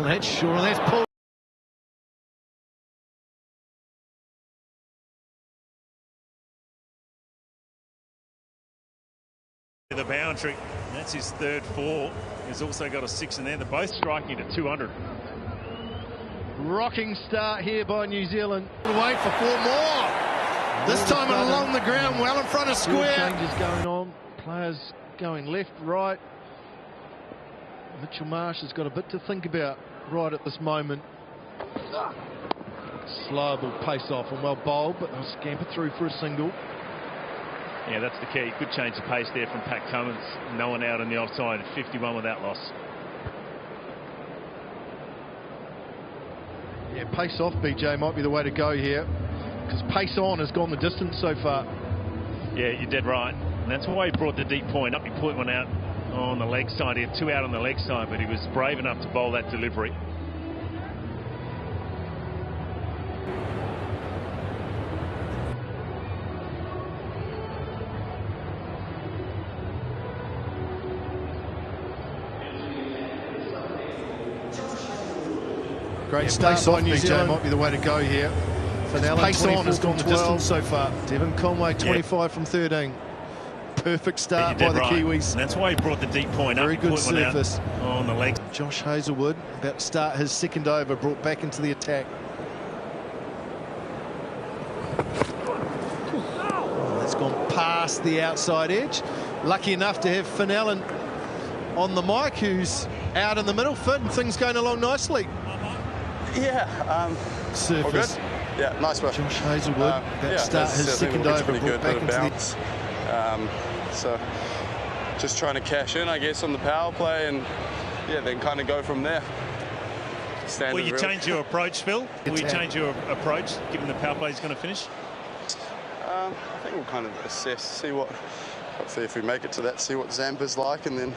Well, that's sure, that's pulled. The boundary, that's his third four. He's also got a 6 in there. They're both striking to 200. Rocking start here by New Zealand. Wait for 4 more. This time along the ground, well in front of square. Changes going on. Players going left, right. Mitchell Marsh has got a bit to think about right at this moment. Slow ball pace off and well bowled, but they'll scamper through for a single. Yeah, that's the key. Good change of pace there from Pat Cummins. No one out on the offside. 51 without loss. Yeah, pace off, BJ, might be the way to go here, because pace on has gone the distance so far. Yeah, you're dead right. And that's why he brought the deep point up. He put one out on the leg side. He had 2 out on the leg side, but he was brave enough to bowl that delivery. Great start by New Zealand. Might be the way to go here. Pace on has gone the distance so far. Devon Conway 25 from 13. Perfect start by the Kiwis. And that's why he brought the deep point up. Very good surface on the leg. Josh Hazlewood about to start his second over, brought back into the attack. Oh, that's gone past the outside edge. Lucky enough to have Finn Allen on the mic, who's out in the middle. Finn, things going along nicely. Yeah, surface. Yeah, nice work. Josh Hazlewood about to start his second over, brought back into bounce. So just trying to cash in, I guess, on the power play, and yeah, then kind of go from there. Will you change your approach, Phil? Will you change your approach, given the power play is going to finish? I think we'll kind of assess, see hopefully if we make it to that, see what Zampa's like, and then.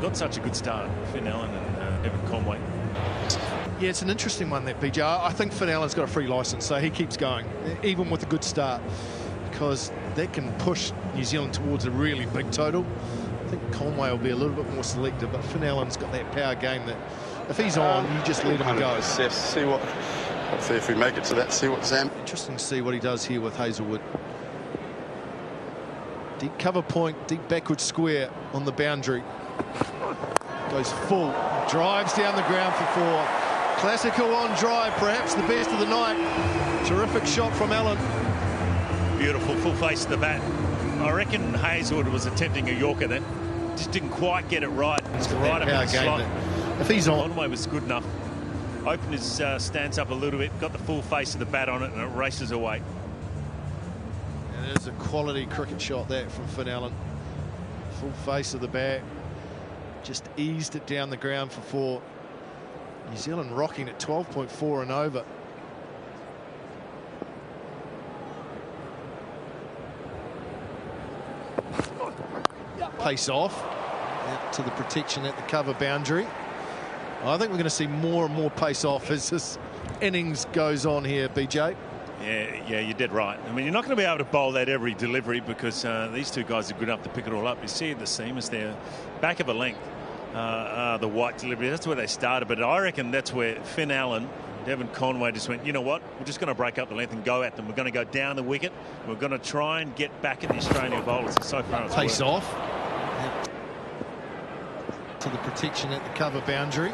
Got such a good start, Finn Allen and Devon Conway. Yeah, it's an interesting one, that, BJ. I think Finn Allen's got a free licence, so he keeps going, even with a good start, because that can push New Zealand towards a really big total. I think Conway will be a little bit more selective, but Finn Allen's got that power game that if he's on, you just let him go. Assess, see hopefully if we make it to that, see what Zampa. Interesting to see what he does here with Hazlewood. Deep cover point, deep backward square on the boundary. Goes full, drives down the ground for 4. Classical on drive, perhaps the best of the night. Terrific shot from Allen. Beautiful, full face of the bat. I reckon Hazlewood was attempting a Yorker then. Just didn't quite get it right. It's right up in the slot. If he's on. Conway was good enough. Opened his stance up a little bit, got the full face of the bat on it, and it races away. And there's a quality cricket shot there from Finn Allen. Full face of the bat. Just eased it down the ground for 4. New Zealand rocking at 12.4 and over. Pace off out to the protection at the cover boundary. I think we're going to see more and more pace off as this innings goes on here, BJ. Yeah, you're dead right. I mean, you're not going to be able to bowl that every delivery, because these two guys are good enough to pick it all up. You see the seamers there, back of a length. The white delivery, that's where they started, but I reckon that's where Finn Allen, Devon Conway just went, you know what, we're just going to break up the length and go at them. We're going to go down the wicket. We're going to try and get back at the Australian bowlers. So far it's pace worked. Off to the protection at the cover boundary.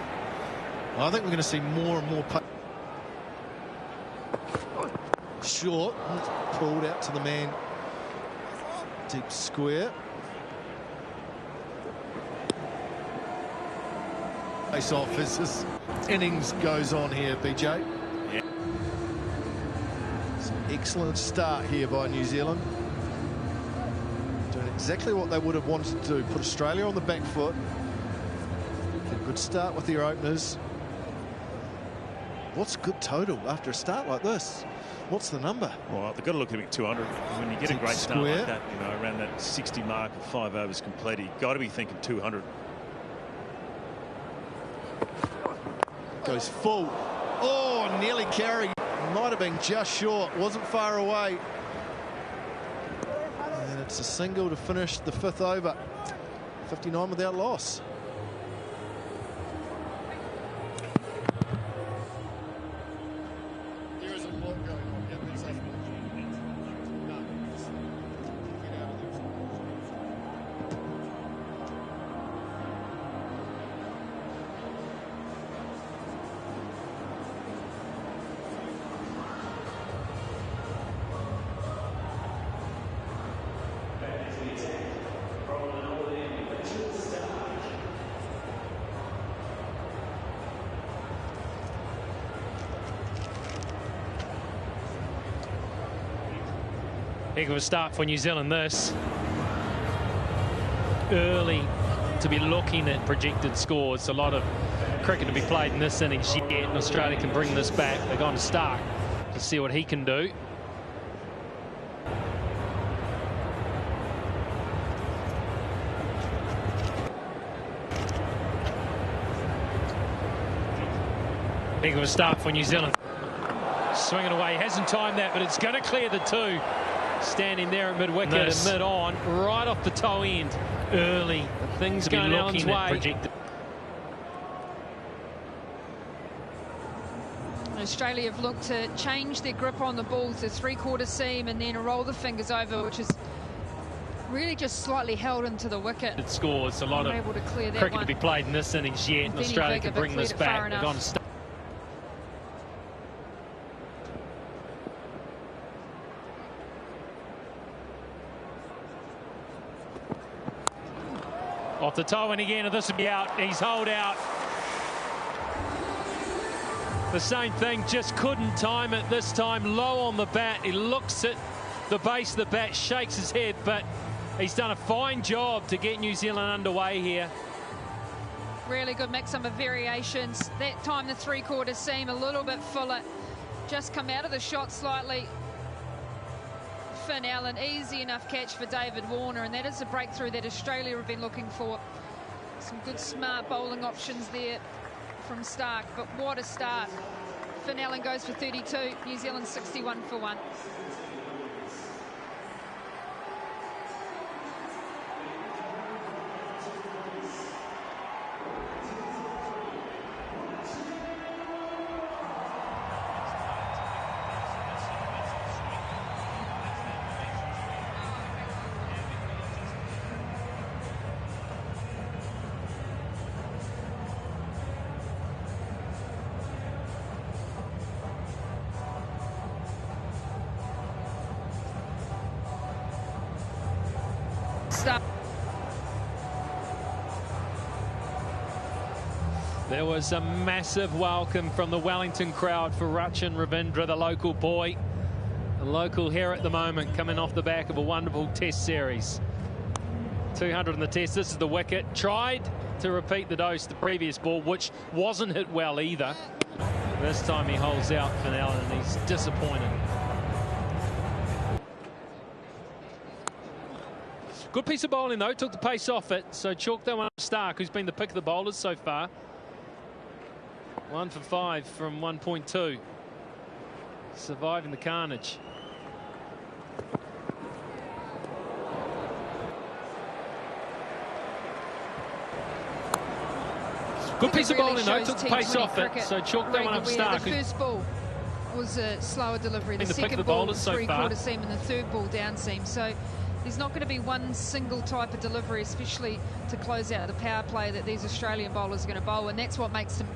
I think we're going to see more and more pace. Short, pulled out to the man. Deep square. Face off as this innings goes on here, BJ. Yeah. It's an excellent start here by New Zealand. Doing exactly what they would have wanted to do. Put Australia on the back foot. Get a good start with their openers. What's a good total after a start like this? What's the number? Well, they've got to look at 200. When you get a great start like that, you know, around that 60 mark of 5 overs completed, you've got to be thinking 200. Goes full. Oh, nearly carried. Might have been just short. Wasn't far away. And it's a single to finish the 5th over. 59 without loss. There is a lot going on here. Heck of a start for New Zealand this. Early to be looking at projected scores. A lot of cricket to be played in this innings yet, and Australia can bring this back. They're going to Stark to see what he can do. Heck of a start for New Zealand. Swinging away, hasn't timed that, but it's going to clear the 2. Standing there at mid-wicket and mid-on, right off the toe end. Early. Things going Allen's way. Australia have looked to change their grip on the ball to 3/4 seam and then roll the fingers over, which is really just slightly held into the wicket. It scores a lot of able to clear that cricket one. to be played in this innings yet, and Australia can bring this back. They're going to start. Off the toe and again, and this will be out. He's holed out. The same thing, just couldn't time it this time. Low on the bat, he looks at the base of the bat, shakes his head, but he's done a fine job to get New Zealand underway here. Really good mix of variations. That time the 3/4 seam a little bit fuller. Just come out of the shot slightly. Finn Allen, easy enough catch for David Warner, and that is a breakthrough that Australia have been looking for. Some good smart bowling options there from Stark, but what a start. Finn Allen goes for 32, New Zealand 61 for 1. There was a massive welcome from the Wellington crowd for Rachin Ravindra, the local boy. The local here at the moment, coming off the back of a wonderful test series. 200 in the test. This is the wicket. Tried to repeat the dose the previous ball, which wasn't hit well either. This time he holds out for Allen, and he's disappointed. Good piece of bowling though, took the pace off it, so chalk that one up Stark, who's been the pick of the bowlers so far. 1 for 5 from 1.2. Surviving the carnage. Good piece of bowling though, took the pace off it, so chalk that one up Stark. The first ball was a slower delivery, the second ball was 3/4 seam, and the third ball down seam. So there's not going to be one single type of delivery, especially to close out the power play, that these Australian bowlers are going to bowl, and that's what makes them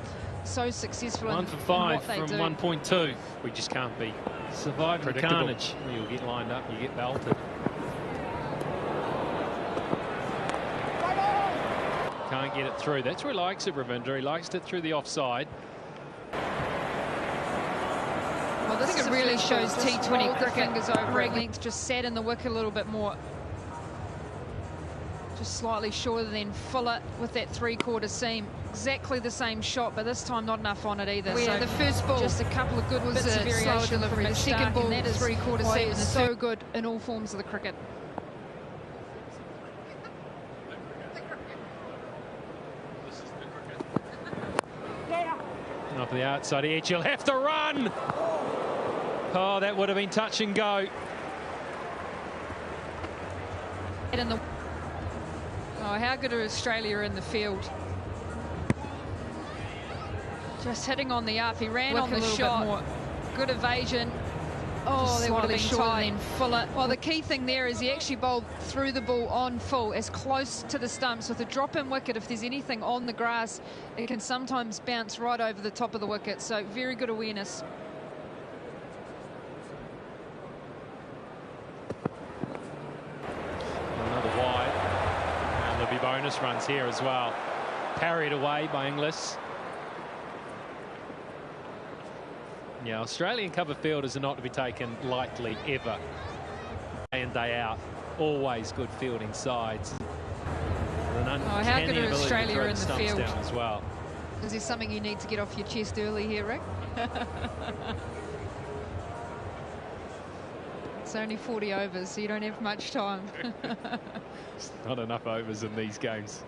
so successful. 1 for 5 from 1.2. We just can't be surviving the carnage. You'll get lined up, you get belted. Can't get it through. That's where he likes it, Ravindra. He likes it through the offside. Well, this it really shows T20 cricket. Fingers over at length, just sat in the wicket a little bit more. Just slightly shorter than Fuller with that 3/4 seam. Exactly the same shot, but this time not enough on it either. So the first ball just a couple of good bits of variation from the second ball, that is 3/4 seam, and so good in all forms of the cricket. off the outside edge. He'll have to run. Oh, that would have been touch and go. Oh, how good are Australia in the field? Just hitting on the up. He ran on the shot. Good evasion. Oh, that would have been tight. And Fuller. Well, the key thing there is he actually bowled through the ball on full, as close to the stumps. With a drop-in wicket, if there's anything on the grass, it can sometimes bounce right over the top of the wicket. So very good awareness. Another wide. And there'll be bonus runs here as well. Parried away by Inglis. Yeah, Australian cover fielders are not to be taken lightly ever. Day in, day out, always good fielding sides. How good are Australia in the field down as well. Is there something you need to get off your chest early here, Rick? It's only 40 overs, so you don't have much time. It's not enough overs in these games.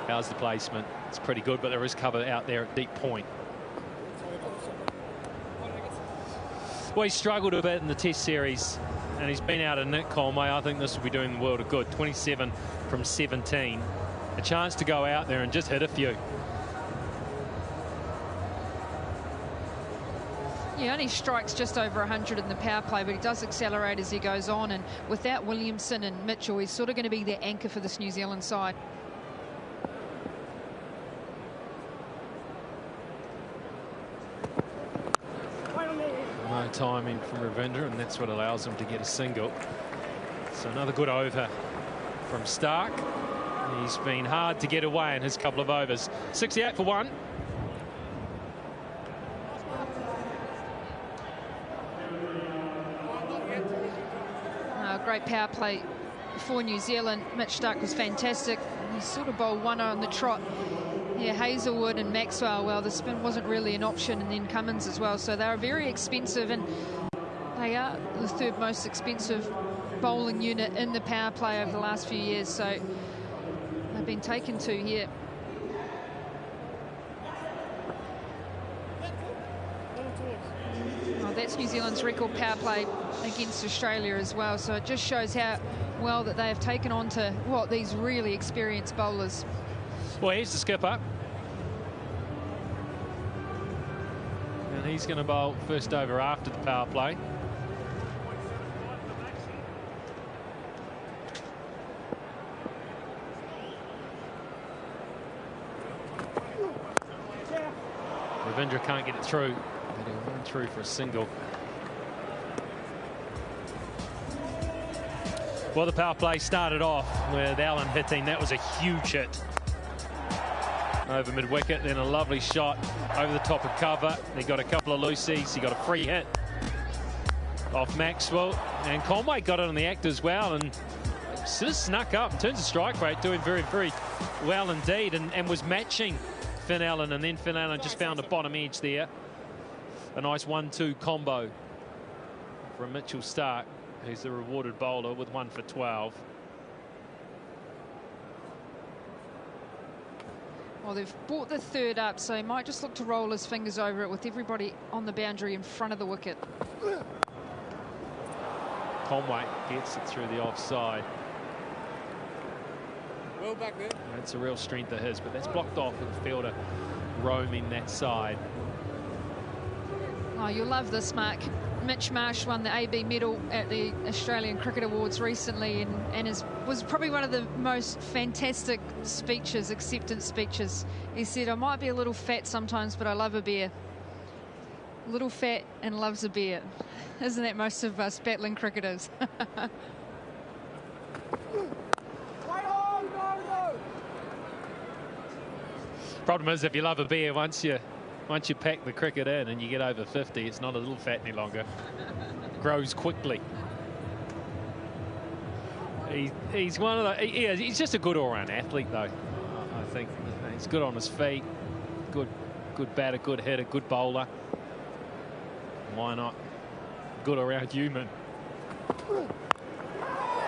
How's the placement? It's pretty good, but there is cover out there at deep point. Well, he struggled a bit in the Test series, and he's been out of Nick Conway. I think this will be doing the world of good. 27 from 17. A chance to go out there and just hit a few. He only strikes just over 100 in the power play, but he does accelerate as he goes on. And without Williamson and Mitchell, he's sort of going to be the anchor for this New Zealand side. No timing from Ravindra, and that's what allows him to get a single. So another good over from Stark. He's been hard to get away in his couple of overs. 68 for 1. Great power play for New Zealand. Mitch Stark was fantastic. He sort of bowled one on the trot. Yeah, Hazelwood and Maxwell, well, the spin wasn't really an option, and then Cummins as well. So they are very expensive, and they are the third most expensive bowling unit in the power play over the last few years. So they've been taken to here. Well, that's New Zealand's record power play against Australia as well. So it just shows how well that they have taken on to what these really experienced bowlers. Well, here's the skipper. And he's going to bowl first over after the power play. Ravindra can't get it through, but he'll run through for a single. Well, the power play started off with Allen hitting. That was a huge hit over mid-wicket, then a lovely shot over the top of cover. He got a couple of loosies. He got a free hit off Maxwell, and Conway got it on the act as well, and sort of snuck up in terms of strike rate, doing very, very well indeed, and was matching Finn Allen, and then Finn Allen just found a bottom edge there. A nice 1-2 combo from Mitchell Stark, who's the rewarded bowler with 1 for 12. Well, they've brought the third up, so he might just look to roll his fingers over it with everybody on the boundary in front of the wicket. Conway gets it through the offside. Well back there. That's a real strength of his, but that's blocked off with the fielder roaming that side. Oh, you'll love this, Mark. Mitch Marsh won the AB medal at the Australian Cricket Awards recently, and was probably one of the most fantastic speeches, acceptance speeches. He said, I might be a little fat sometimes, but I love a beer. Little fat and loves a beer. Isn't that most of us battling cricketers? Problem is, if you love a beer, once you pack the cricket in and you get over 50, it's not a little fat any longer. Grows quickly. He's one of the. He's just a good all-round athlete, though. I think he's good on his feet, good batter, good hitter, good bowler. Why not? Good all-round human.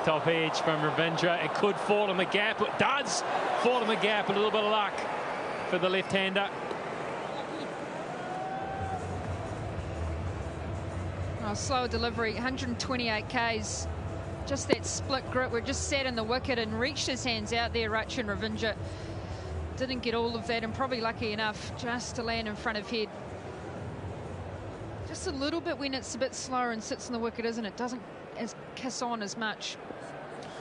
Top edge from Ravindra. It could fall him a gap. It does fall him a gap. A little bit of luck for the left-hander. Oh, slower delivery, 128 Ks. Just that split grip where it just sat in the wicket and reached his hands out there. Rachin Ravindra didn't get all of that, and probably lucky enough just to land in front of head. Just a little bit when it's a bit slower and sits in the wicket, isn't it? Doesn't kiss on as much.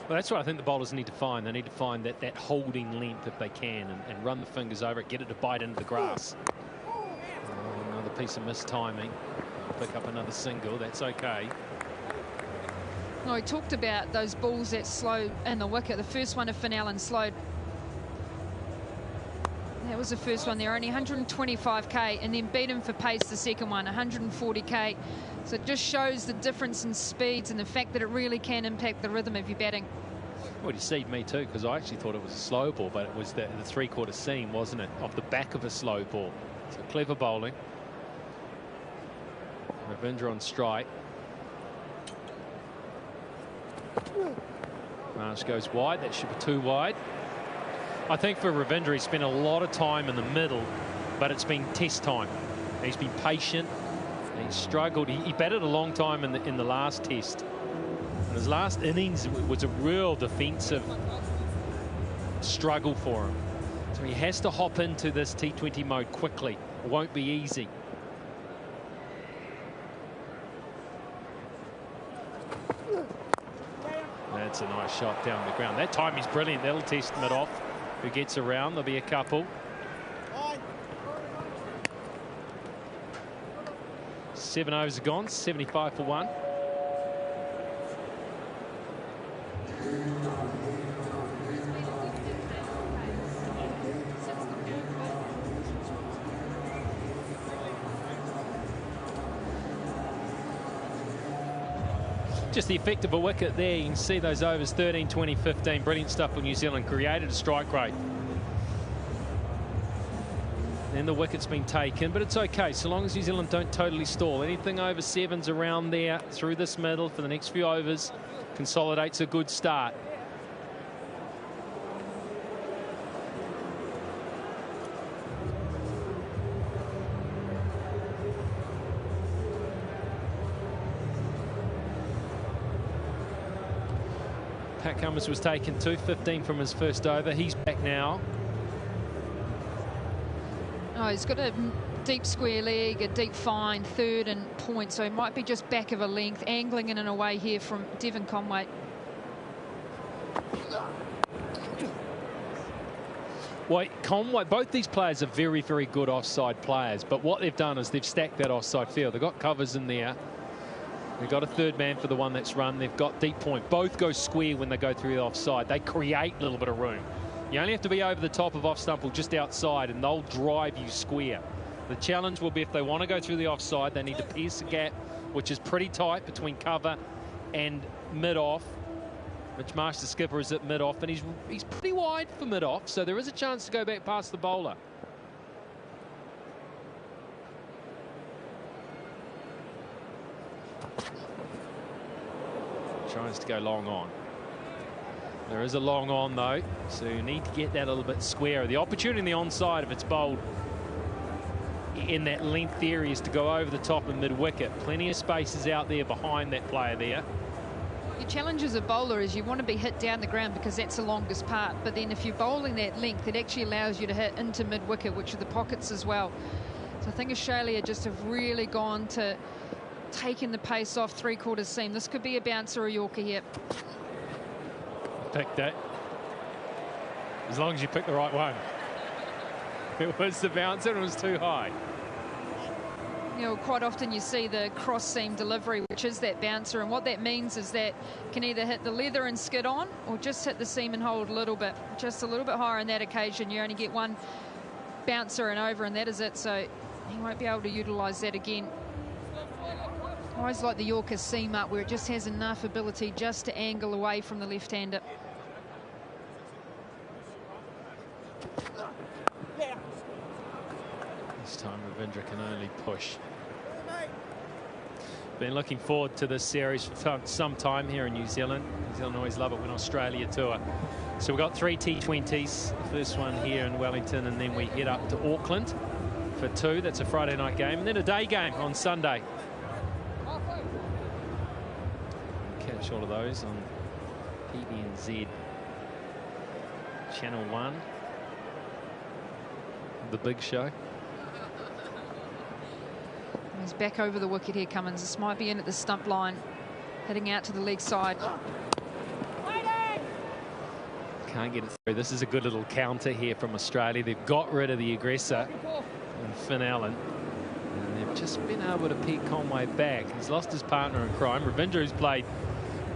Well, that's what I think the bowlers need to find. They need to find that holding length if they can, and run the fingers over it, get it to bite into the grass. Oh, another piece of mistiming. Pick up another single. That's okay. Oh, he talked about those balls that slow in the wicket. The first one of Finn Allen slowed. That was the first one there, only 125k, and then beat him for pace the second one, 140k. So it just shows the difference in speeds and the fact that it really can impact the rhythm of your batting. Well, you see me too, because I actually thought it was a slow ball, but it was the three-quarter seam, wasn't it, off the back of a slow ball. So clever bowling. Ravindra on strike. Marsh goes wide. That should be too wide. I think for Ravindra, he spent a lot of time in the middle, but it's been test time. He's been patient. He's struggled. He batted a long time in the last test. And his last innings was a real defensive struggle for him. So he has to hop into this T20 mode quickly. It won't be easy. That's a nice shot down the ground. That time is brilliant. That'll test mid-off. Who gets around? There'll be a couple. 7 overs are gone. 75 for 1. Just the effect of a wicket there. You can see those overs 13, 20, 15. Brilliant stuff for New Zealand. Created a strike rate. Then the wicket's been taken, but it's okay so long as New Zealand don't totally stall. Anything over 7's around there through this middle for the next few overs consolidates a good start. Pat Cummins was taken 215 from his first over. He's back now. Oh, he's got a deep square leg, a deep fine, third and point, so he might be just back of a length, angling in and away here from Devon Conway. Well, Conway, both these players are very, very good offside players, but what they've done is they've stacked that offside field. They've got covers in there. They've got a third man for the one that's run. They've got deep point. Both go square when they go through the offside. They create a little bit of room. You only have to be over the top of off stump or just outside, and they'll drive you square. The challenge will be if they want to go through the offside, they need to pierce the gap, which is pretty tight between cover and mid-off. Mitch Marsh, the skipper, is at mid-off, and he's pretty wide for mid-off, so there is a chance to go back past the bowler. Tries to go long on. There is a long on though, so you need to get that a little bit squarer. The opportunity in the onside, if it's bowled in that length area, is to go over the top and mid-wicket. Plenty of spaces out there behind that player there. Your challenge as a bowler is you want to be hit down the ground because that's the longest part, but then if you're bowling that length, it actually allows you to hit into mid-wicket, which are the pockets as well. So I think Australia just have really gone to taking the pace off three-quarter seam. This could be a bouncer or a Yorker here. Picked it. As long as you pick the right one. It was the bouncer and it was too high. You know, quite often you see the cross seam delivery, which is that bouncer, and what that means is that can either hit the leather and skid on or just hit the seam and hold a little bit, just a little bit higher on that occasion. You only get one bouncer and over, and that is it, so he won't be able to utilise that again. I always like the Yorker seam up where it just has enough ability just to angle away from the left-hander. This time Ravindra can only push. Been looking forward to this series for some time here in New Zealand. New Zealand always love it when Australia tour. So we've got 3 T20s. The first one here in Wellington, and then we head up to Auckland for 2. That's a Friday night game, and then a day game on Sunday. Catch all of those on PBNZ Channel 1. The big show. He's back over the wicket here, Cummins. This might be in at the stump line, heading out to the leg side. Can't get it through. This is a good little counter here from Australia. They've got rid of the aggressor, and Finn Allen. And they've just been able to pick Conway back. He's lost his partner in crime. Ravindra, who's played,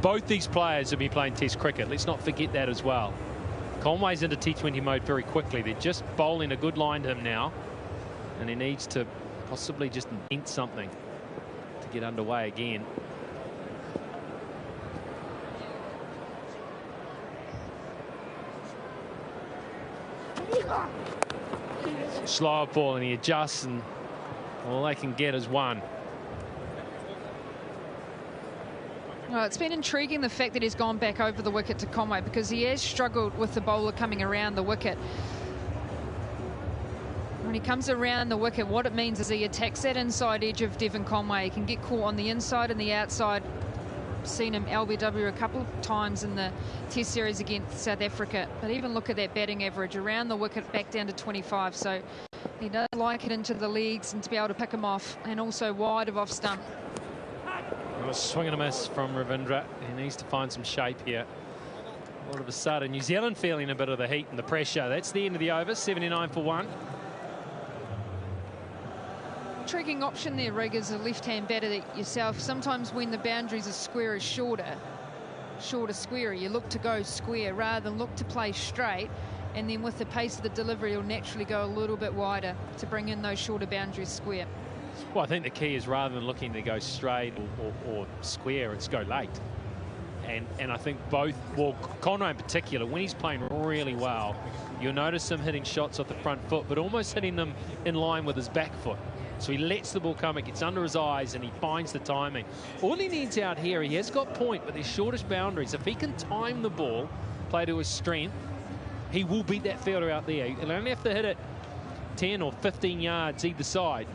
both these players have been playing Test cricket. Let's not forget that as well. Conway's into T20 mode very quickly. They're just bowling a good line to him now, and he needs to possibly just invent something to get underway again. Slower ball, and he adjusts, and all they can get is 1. Well, it's been intriguing, the fact that he's gone back over the wicket to Conway, because he has struggled with the bowler coming around the wicket. When he comes around the wicket, what it means is he attacks that inside edge of Devon Conway. He can get caught on the inside and the outside. Seen him LBW a couple of times in the Test series against South Africa. But even look at that batting average around the wicket, back down to 25. So he does like it into the legs and to be able to pick him off, and also wide of off stump. Well, a swing and a miss from Ravindra. He needs to find some shape here. All of a sudden, New Zealand feeling a bit of the heat and the pressure. That's the end of the over, 79 for 1. Intriguing option there, Rig, as a left-hand batter that yourself. Sometimes when the boundaries are square is shorter squarer, you look to go square rather than look to play straight, and then with the pace of the delivery, you'll naturally go a little bit wider to bring in those shorter boundaries square. Well, I think the key is, rather than looking to go straight or square, it's go late. And I think both, well, Conway in particular, when he's playing really well, you'll notice him hitting shots off the front foot, but almost hitting them in line with his back foot. So he lets the ball come, it gets under his eyes, and he finds the timing. All he needs out here, he has got point, but there's shortest boundaries. If he can time the ball, play to his strength, he will beat that fielder out there. He'll only have to hit it 10 or 15 yards either side,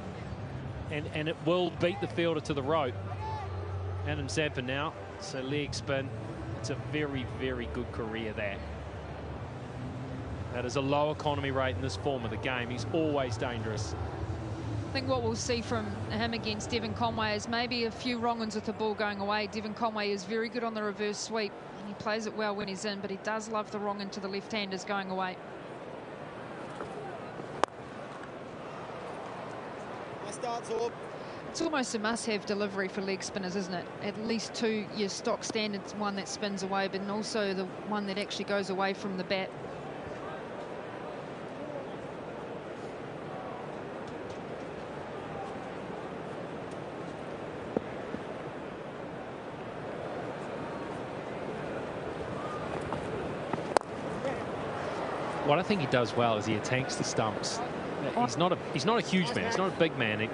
and it will beat the fielder to the rope. Adam Zampa now, so leg spin. It's a very, very good career there. That is a low economy rate in this form of the game. He's always dangerous. I think what we'll see from him against Devon Conway is maybe a few wrong ones with the ball going away. Devon Conway is very good on the reverse sweep. He plays it well when he's in, but he does love the wrong into the left-handers going away. It's almost a must-have delivery for leg spinners, isn't it? At least 2, your stock standard one that spins away, but also the one that actually goes away from the bat. What I think he does well is he attacks the stumps. He's not a huge man. He's not a big man.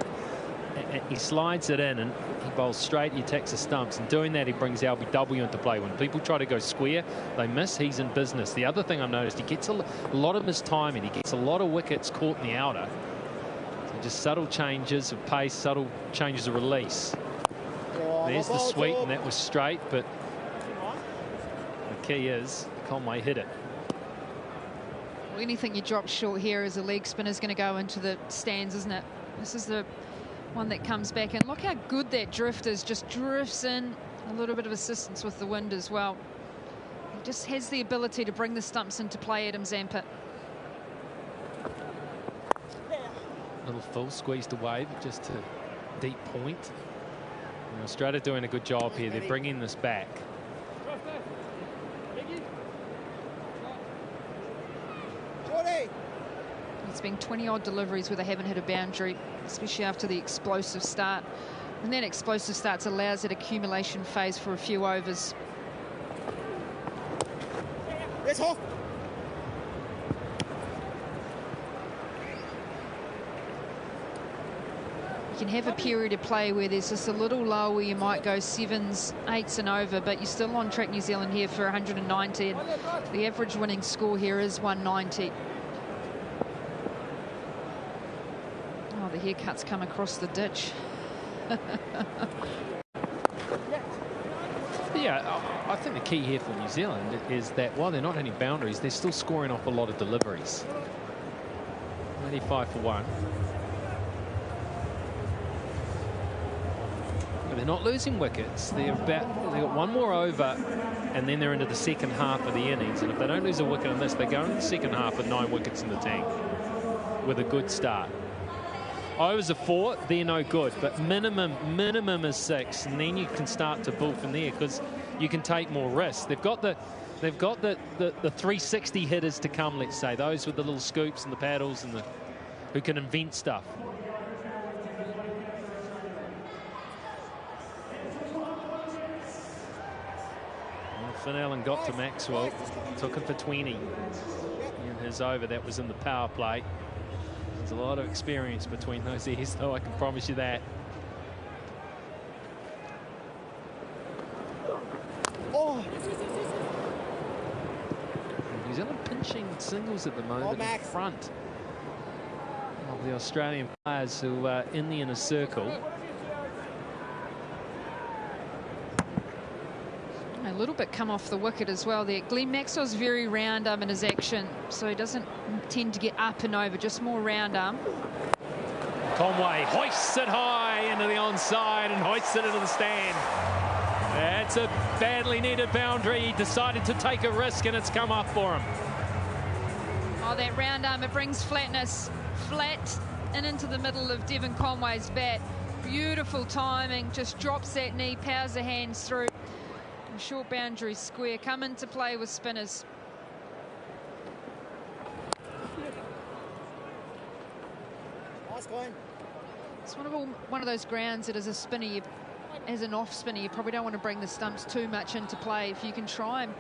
He slides it in and he bowls straight. He attacks the stumps. And doing that, he brings LBW into play. When people try to go square, they miss. He's in business. The other thing I've noticed, he gets a lot of mistiming. He gets a lot of wickets caught in the outer. So just subtle changes of pace, subtle changes of release. There's the sweep, and that was straight. But the key is Conway hit it. Anything you drop short here as a leg spinner is going to go into the stands, isn't it? This is the one that comes back, and look how good that drift is. Just drifts in, a little bit of assistance with the wind as well. He just has the ability to bring the stumps into play, Adam Zampa. Little full squeezed away, but just to deep point. And Australia doing a good job here. They're bringing this back. It's been 20-odd deliveries where they haven't hit a boundary, especially after the explosive start. And then explosive starts allows that accumulation phase for a few overs. Yes, off. You can have a period of play where there's just a little low where you might go 7s, 8s and over, but you're still on track, New Zealand, here for 190. And the average winning score here is 190. Oh, the haircut's come across the ditch. Yeah, I think the key here for New Zealand is that while they're not hitting boundaries, they're still scoring off a lot of deliveries. 95 for 1. But they're not losing wickets. They've got one more over, and then they're into the second half of the innings. And if they don't lose a wicket in this, they go into the second half with 9 wickets in the tank with a good start. Overs are 4, they're no good, but minimum is 6, and then you can start to build from there because you can take more risks. They've got the 360 hitters to come, let's say, those with the little scoops and the paddles and who can invent stuff. Well, Finn Allen got to Maxwell, took him for 20 in his over. That was in the power play. There's a lot of experience between those ears, though, I can promise you that. Oh. New Zealand pinching singles at the moment in front of the Australian players who are in the inner circle. A little bit come off the wicket as well there. Glenn Maxwell's very round arm in his action, so he doesn't tend to get up and over, just more round arm. Conway hoists it high into the onside and hoists it into the stand. That's a badly needed boundary. He decided to take a risk and it's come up for him. Oh, that round arm, it brings flatness flat and into the middle of Devon Conway's bat. Beautiful timing, just drops that knee, powers the hands through. Short boundary square, come into play with spinners. It's one of those grounds that as a spinner, as an off spinner, you probably don't want to bring the stumps too much into play. If you can try and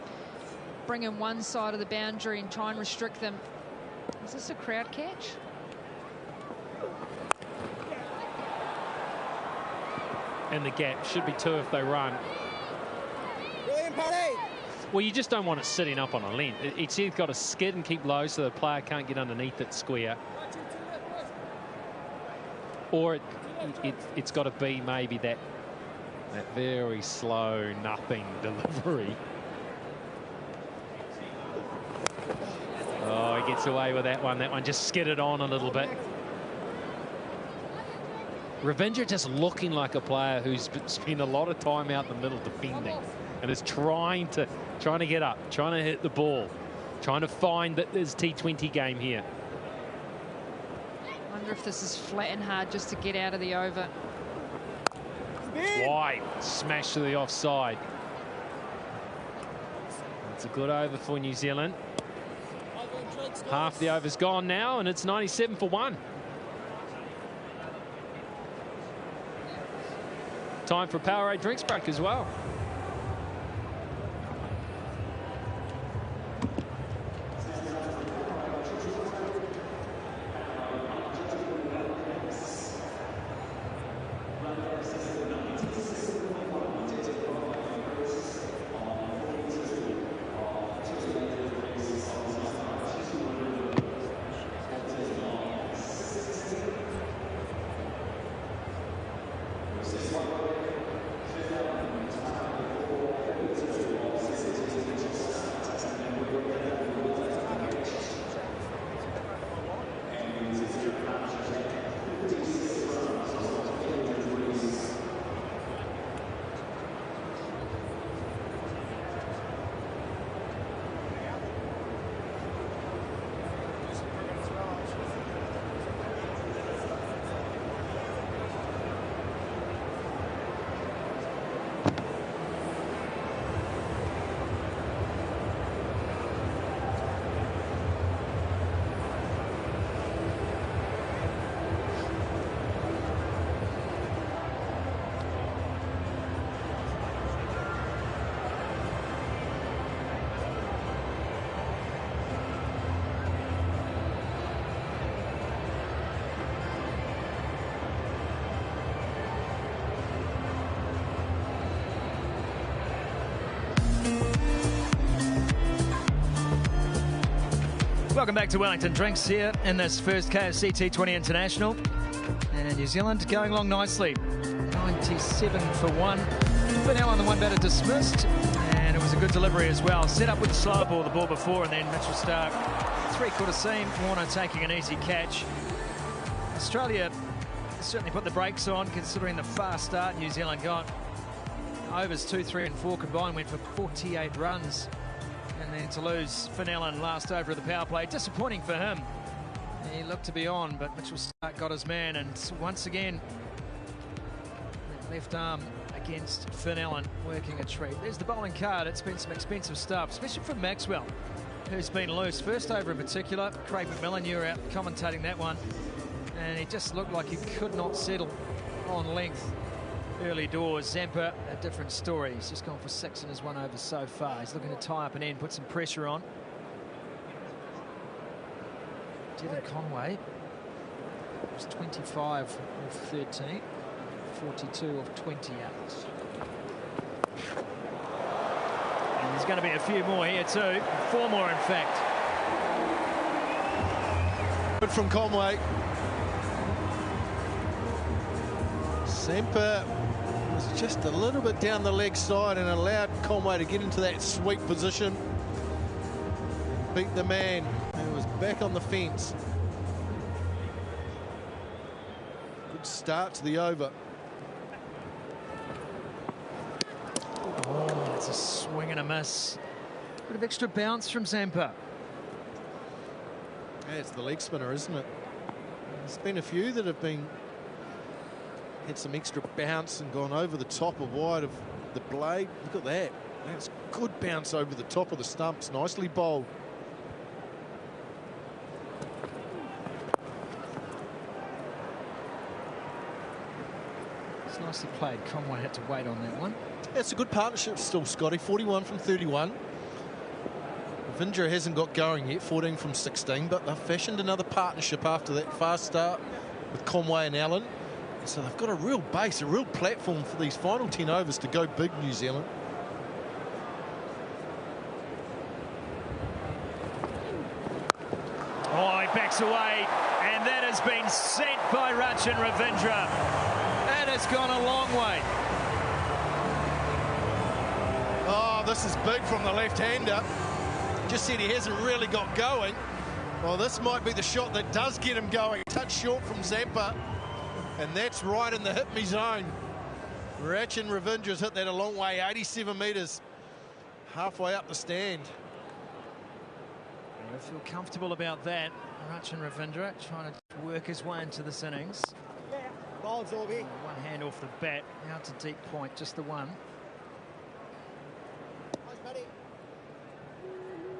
bring in one side of the boundary and try and restrict them. Is this a crowd catch? And the gap should be 2 if they run. Well, you just don't want it sitting up on a length. It's either got to skid and keep low so the player can't get underneath it square, or it's got to be maybe that very slow nothing delivery. Oh, he gets away with that one. That one just skidded on a little bit. Ravindra just looking like a player who's spent a lot of time out in the middle defending and is trying to get up, trying to hit the ball, trying to find his T20 game here. I wonder if this is flat and hard just to get out of the over. Wide, smash to the offside. It's a good over for New Zealand. Half the over's gone now, and it's 97 for 1. Time for a Powerade drinks break as well. Welcome back to Wellington Drinks here in this first KFC T20 International. And New Zealand going along nicely. 97 for 1. Finn Allen, the one batter dismissed. And it was a good delivery as well. Set up with the slower ball the ball before, and then Mitchell Starc, three-quarter seam. Warner taking an easy catch. Australia certainly put the brakes on, considering the fast start New Zealand got. Overs 2, 3 and 4 combined went for 48 runs. And then to lose Finn Allen last over of the power play. Disappointing for him. He looked to be on, but Mitchell Starc got his man. And once again, that left arm against Finn Allen working a treat. There's the bowling card. It's been some expensive stuff, especially from Maxwell, who's been loose. First over in particular, Craig McMillan, you were out commentating that one. And he just looked like he could not settle on length early doors. Zampa, a different story. He's just gone for 6 in his 1 over so far. He's looking to tie up an end, put some pressure on. Devon Conway was 25 of 13, 42 of 28. And there's going to be a few more here too. 4 more, in fact. Good from Conway. Zampa was just a little bit down the leg side and allowed Conway to get into that sweep position. Beat the man who was back on the fence. Good start to the over. Oh, that's a swing and a miss. Bit of extra bounce from Zampa. Yeah, it's the leg spinner, isn't it? There's been a few that have had some extra bounce and gone over the top of wide of the blade. Look at that. That's good bounce over the top of the stumps. Nicely bowled. It's nicely played. Conway had to wait on that one. It's a good partnership still, Scotty. 41 from 31. Ravindra hasn't got going yet, 14 from 16, but they've fashioned another partnership after that fast start with Conway and Allen. So they've got a real base, a real platform for these final 10 overs to go big, New Zealand. Oh, he backs away, and that has been sent by Rachin Ravindra. And it's gone a long way. Oh, this is big from the left-hander. Just said he hasn't really got going. Well, this might be the shot that does get him going. Touch short from Zampa. And that's right in the hit me zone. Rachin Ravindra's hit that a long way, 87 metres, halfway up the stand. I feel comfortable about that. Rachin Ravindra trying to work his way into this innings. One hand off the bat, out to deep point, just the one.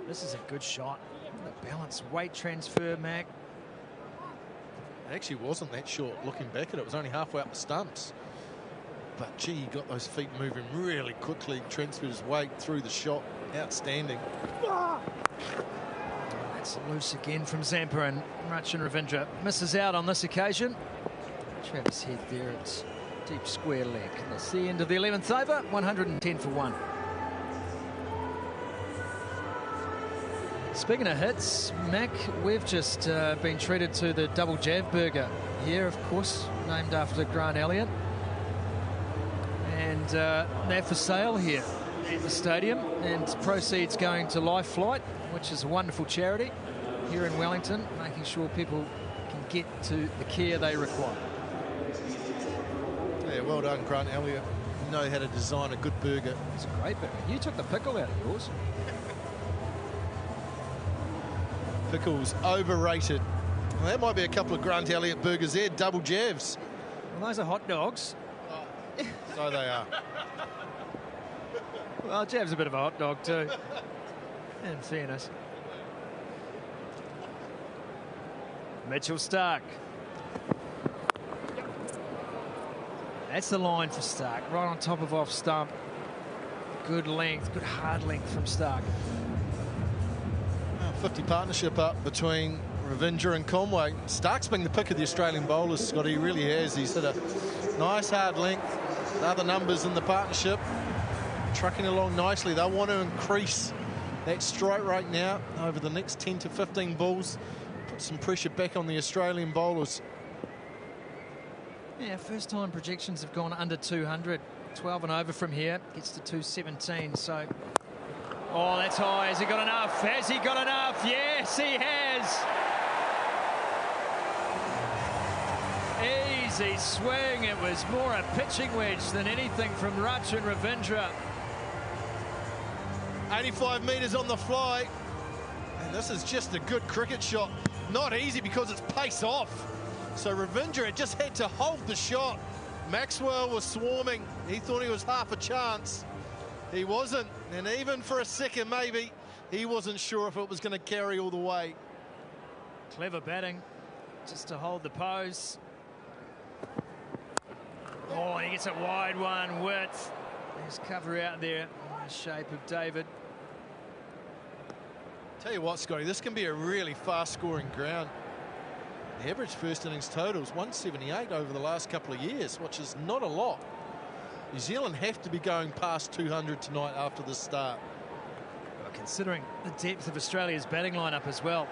This is a good shot. The balance, weight transfer, Mac. It actually wasn't that short. Looking back at it, it was only halfway up the stumps. But gee, he got those feet moving really quickly, transferred his weight through the shot. Outstanding. That's loose again from Zampa, and Rachin Ravindra misses out on this occasion. Travis Head there, it's deep square leg. That's the end of the 11th over, 110 for 1. Speaking of hits, Mac, we've just been treated to the double jab burger here, of course, named after Grant Elliott. And they're for sale here at the stadium, and proceeds going to Life Flight, which is a wonderful charity here in Wellington, making sure people can get to the care they require. Yeah, well done, Grant Elliott. You know how to design a good burger. It's a great burger. You took the pickle out of yours. Pickles overrated. Well, that might be a couple of Grant Elliott burgers there, double jabs. Well, those are hot dogs. So they are. Well, Jav's a bit of a hot dog too, in fairness. Mitchell Starc. That's the line for Starc, right on top of off stump. Good length, good hard length from Starc. 50 partnership up between Ravindra and Conway. Stark's been the pick of the Australian bowlers, Scott. He really has. He's hit a nice hard length. The other numbers in the partnership trucking along nicely. They want to increase that strike rate now over the next 10 to 15 balls. Put some pressure back on the Australian bowlers. Yeah, first time projections have gone under 200. 12 and over from here. Gets to 217, so... Oh, that's high. Has he got enough? Has he got enough? Yes, he has. Easy swing. It was more a pitching wedge than anything from Rachin Ravindra. 85 metres on the fly. And this is just a good cricket shot. Not easy because it's pace off. So Ravindra just had to hold the shot. Maxwell was swarming. He thought he was half a chance. He wasn't, and even for a second maybe, he wasn't sure if it was going to carry all the way. Clever batting, just to hold the pose. Oh, he gets a wide one, width. There's cover out there in the shape of David. Tell you what, Scotty, this can be a really fast-scoring ground. The average first innings totals 178 over the last couple of years, which is not a lot. New Zealand have to be going past 200 tonight after the start. Well, considering the depth of Australia's batting lineup as well.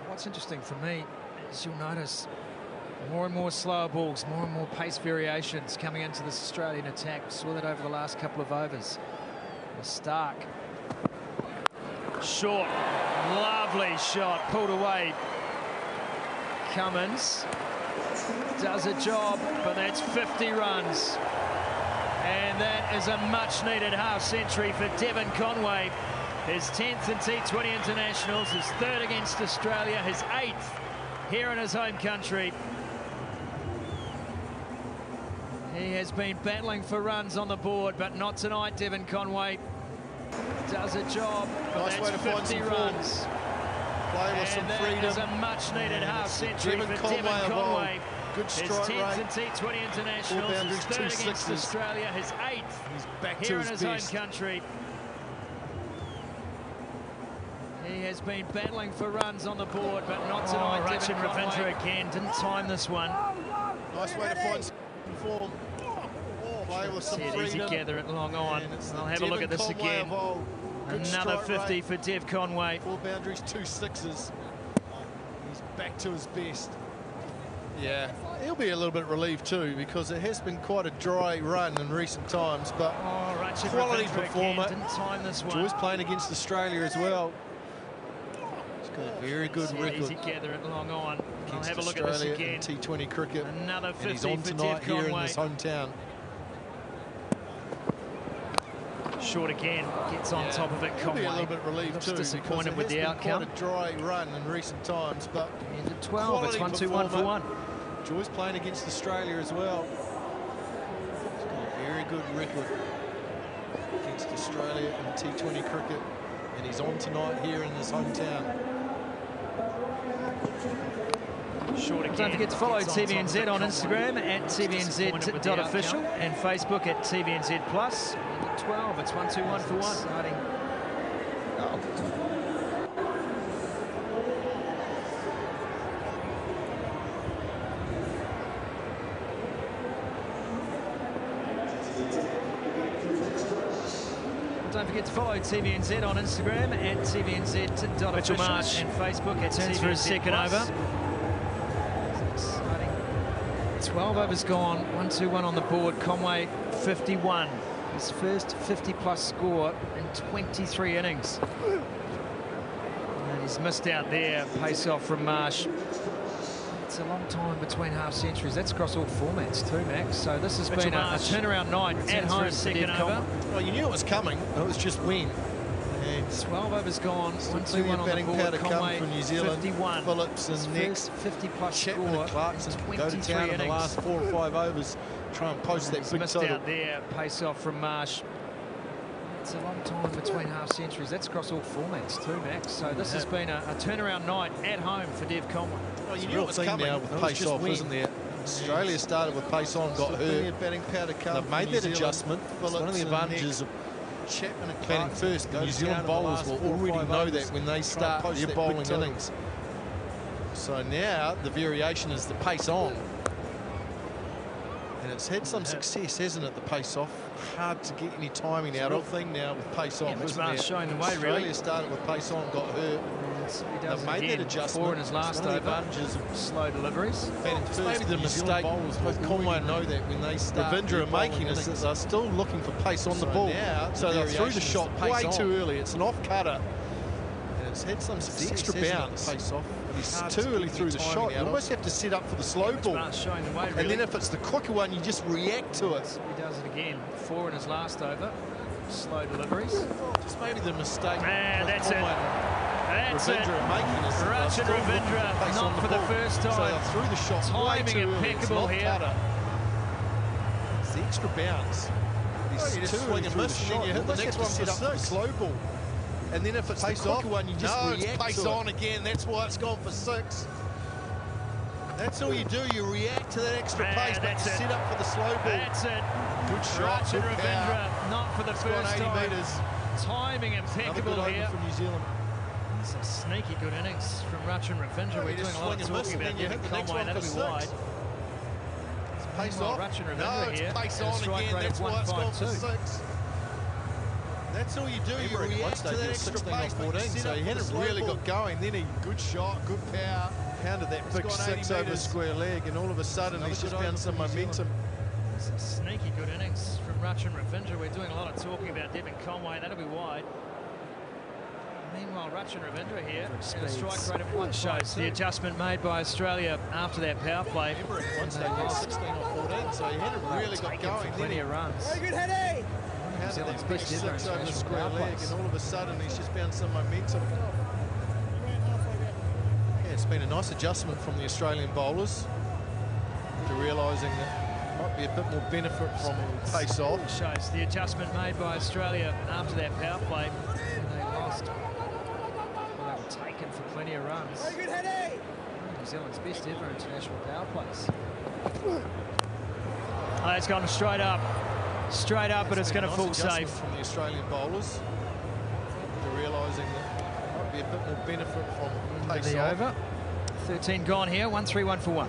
What's interesting for me is you'll notice more and more slower balls, more and more pace variations coming into this Australian attack. We saw that over the last couple of overs. Stark. Short. Lovely shot. Pulled away. Cummins does a job, but that's 50 runs. And that is a much-needed half-century for Devon Conway. His 10th in T20 internationals, his 3rd against Australia, his 8th here in his home country. He has been battling for runs on the board, but not tonight. Devon Conway does a job, but nice that's 50 runs. Play with some freedom. That is a much-needed half-century for Devon Conway. Good strike his 10th rate. in T20 internationals, his 3rd against Australia, his 8th He's back here to in his his best. home country. He has been battling for runs on the board, but not tonight. Rachin Ravindra again didn't time this one. Nice way to find some form. Play with some freedom. Easy gather it long on. I'll have a look at this again. Another 50 for Dev Conway. 4 boundaries, 2 sixes. He's back to his best. Yeah, he'll be a little bit relieved too, because it has been quite a dry run in recent times, but quality performer. Didn't time this one. Enjoys playing against Australia as well. He's got a very good record. Easy gather it long on. I'll have a look Australia at this again. T20 cricket. Another 50 and he's on for tonight Dev here in Conway. his hometown. Short again, gets on top of it. He'll be a little Conway bit relieved looks too, disappointed with the outcome. Quite a dry run in recent times, but And at 12, it's 1-2-1 for 1. Enjoys playing against Australia as well. He's got a very good record against Australia in T20 cricket, and he's on tonight here in his hometown. Short again. Don't forget to follow TVNZ on Instagram at TVNZ.official and Facebook at TVNZ Plus. And at 12, it's 1-2-1 for 1. Starting. Don't forget to follow TVNZ on Instagram at TVNZ.official and Facebook at TVNZ for his second over. 12 overs gone, 1-2-1 on the board. Conway 51, his first 50-plus score in 23 innings. And he's missed out there. Pace off from Marsh. It's a long time between half centuries. That's across all formats too, Max. So this has been a turnaround night at home for Dev Conway. Well, you knew it was coming. It was just when. And 12 overs gone, 1-2-1 on the board. Conway from New Zealand. 51. Phillips and next. 50-plus Chapman score. and Clarkson go to town in the last 4 or 5 overs. Try and post that big missed total. out there. Pace off from Marsh. It's a long time between half centuries. That's across all formats too, Max. So this has been a turnaround night at home for Dev Conway. Well, you knew it was coming now with pace off, isn't there? Australia started with pace on, got hurt. They've made that adjustment. It's one of the advantages of Chapman and batting first. The New Zealand bowlers will already know that when they start their bowling innings. So now the variation is the pace on. And it's had some success, hasn't it, the pace-off? Hard to get any timing out of thing now with pace-off, Yeah, isn't it? showing the way, Australia really. started with pace-on, got hurt. He does They've made again. that adjustment. 4 in his last It's one of the over. advantages of Slow deliveries. And it's maybe the mistake, both Conway and know that when they start Ravindra are making is that they're still looking for pace on the ball. now So they threw the shot way on. too early. It's an off-cutter. And it's had some extra bounce. Pace-off. It's too early through the shot. You almost have to set up for the slow ball. Showing the way, really. And then if it's the quicker one, you just react to it. He does it again. 4 in his last over. Slow deliveries. Just maybe the mistake. Man, with that's it. Conway and That's it. Ravindra are making is that they're Rachin still looking Ravindra, for pace on not for the ball. first So time. they threw the shot way Timing too early. impeccable It's an here. off-cutter. It's the extra bounce. He's you just too swing early and through miss, the and then shot. you hit the almost next have to one set for up for the six. slow ball. And then if it's Pace the quicker off? one, you just No, react it's pace to on it. Again. That's why it's gone for 6. That's all you do. You react to that extra Man, pace, but that's you it. set up for the slow ball. That's it. Good shot. Rachin Good power. Ravindra, not for the It's gone first 80 time. metres. Timing Another good impeccable over here. from New Zealand. It's a sneaky good innings from Rachin Ravindra. Oh, We're you doing just a lot of swing and miss, talking and about then you hit Devon the next Conway. one That'll for be wide. 6. Pace Meanwhile, off. Rachin No, Ravindra it's here. pace and a on strike again. rate That's of why it's gone for 152. 6. That's all you do. You Remember, at one react to stage that he was extra 16 pace, off but you 14, set so up he for the hadn't slow really ball. got going. Then he good shot, good power. Pounded that It's big gone 6 80 over metres. square leg, and all of a sudden Another he's just good over found some from New Zealand. momentum. It's a sneaky good innings from Rachin Ravindra. We're doing a lot of talking about Devon Conway. That'll be wide. Meanwhile, Rachin Ravindra here, and a strike rate of 1 shows the adjustment made by Australia after that power play. Remember, at one stage he was 16 off 14, so he hadn't really got going. Plenty of runs. Pounded Zealand's that big best ever 6 over the international square power leg, plays. and all of a sudden he's just found some momentum. Yeah, it's been a nice adjustment from the Australian bowlers to realising that might be a bit more benefit from pace off. Shows the adjustment made by Australia after that power play. They lost. Well, they were taken for plenty of runs. New Zealand's best ever international power plays. Oh, it's gone straight up. Straight up, but it's been going a to nice fall adjustment safe. from the Australian bowlers to realising that might be a bit more benefit from pace The off. over. 13 gone here. 1-3-1 for 1.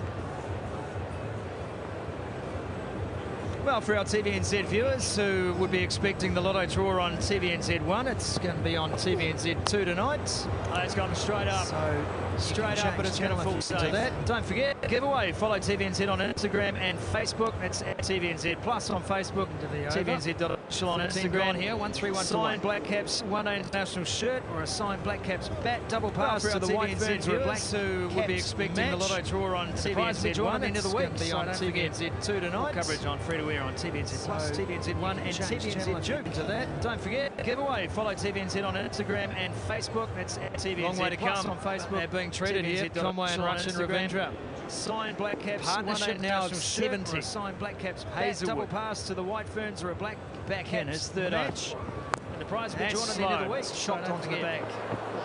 Well, for our TVNZ viewers who would be expecting the Lotto draw on TVNZ1, it's going to be on TVNZ2 tonight. Oh, it's gone straight up. So straight up, but it's going to fall safe. That. Don't forget, giveaway. Follow TVNZ on Instagram and Facebook. It's at TVNZ Plus on Facebook. TVNZ.official on Instagram. Here, 1-3-1 signed Black Caps one-day international shirt or a signed Black Caps bat. Double pass to the White Ferns viewers who would be expecting the Lotto draw on TVNZ1 end of the week. Be on TVNZ2 tonight. Coverage on free-to-air on TVNZ Plus, TVNZ1 and TVNZ Duke. To that, don't forget, giveaway. Follow TVNZ on Instagram and Facebook. It's at TVNZ Long way to Plus come on Facebook. They're being treated here. Conway and Rachin Ravindra. Signed Black Caps Partnership now of 70. 70. Signed Black Caps Hazelwood. double pass to the White Ferns or a Black Backhand Caps his third match. And the prize will be That's drawn at the end of the slow. week. Chopped onto the back.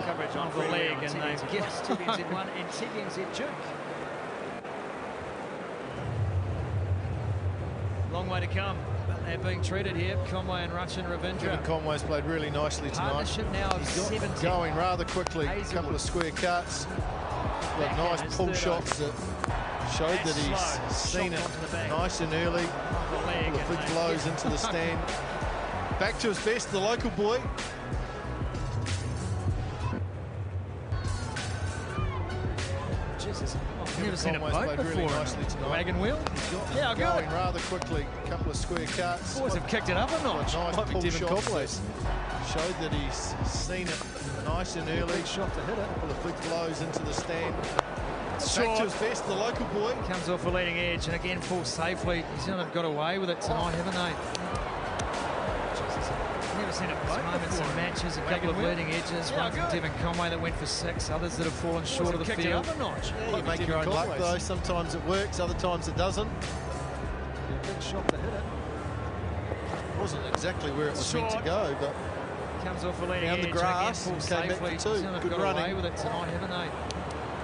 Coverage on the full leg, on and they TVNZ get Plus, TVNZ1 and TVNZ Duke. Long way to come. But they're being treated here. Conway and Rachin Ravindra. Devon Conway's played really nicely tonight. Partnership now of He's got 70. going rather quickly. A Hazelwood. couple of square cuts. Got nice his pull third shots that showed that That's he's slow. seen it Chopped onto the back. nice and early. The leg, Couple of and big they blows get- into the stand. Back to his best, the local boy. Jesus. I've Devon never seen a Conway's boat played before. really nicely tonight. Wagon wheel? Yeah, Going good. rather quickly. A couple of square cuts. Boys have kicked it up a notch. Nice Might be pull Devon shots Conway's. that showed that he's seen it nice and early. Big shot to hit it. Couple of big blows into the stand. Back Short. to his best, the local boy. Comes off a leading edge and again falls safely. New Zealand have got away with it tonight, haven't they? Never seen a boat moments in matches, a couple of leading edges, one from Devon Conway that went for 6, others that have fallen short of the kicked it field. up a notch. Yeah, you make your own luck though. Sometimes it works, other times it doesn't. Big shot to hit it. Wasn't exactly where it was meant to go, but Comes off a leading Found edge the and again grass falls and came back safely. for two. New Zealand have Good got away running. with it tonight, haven't they?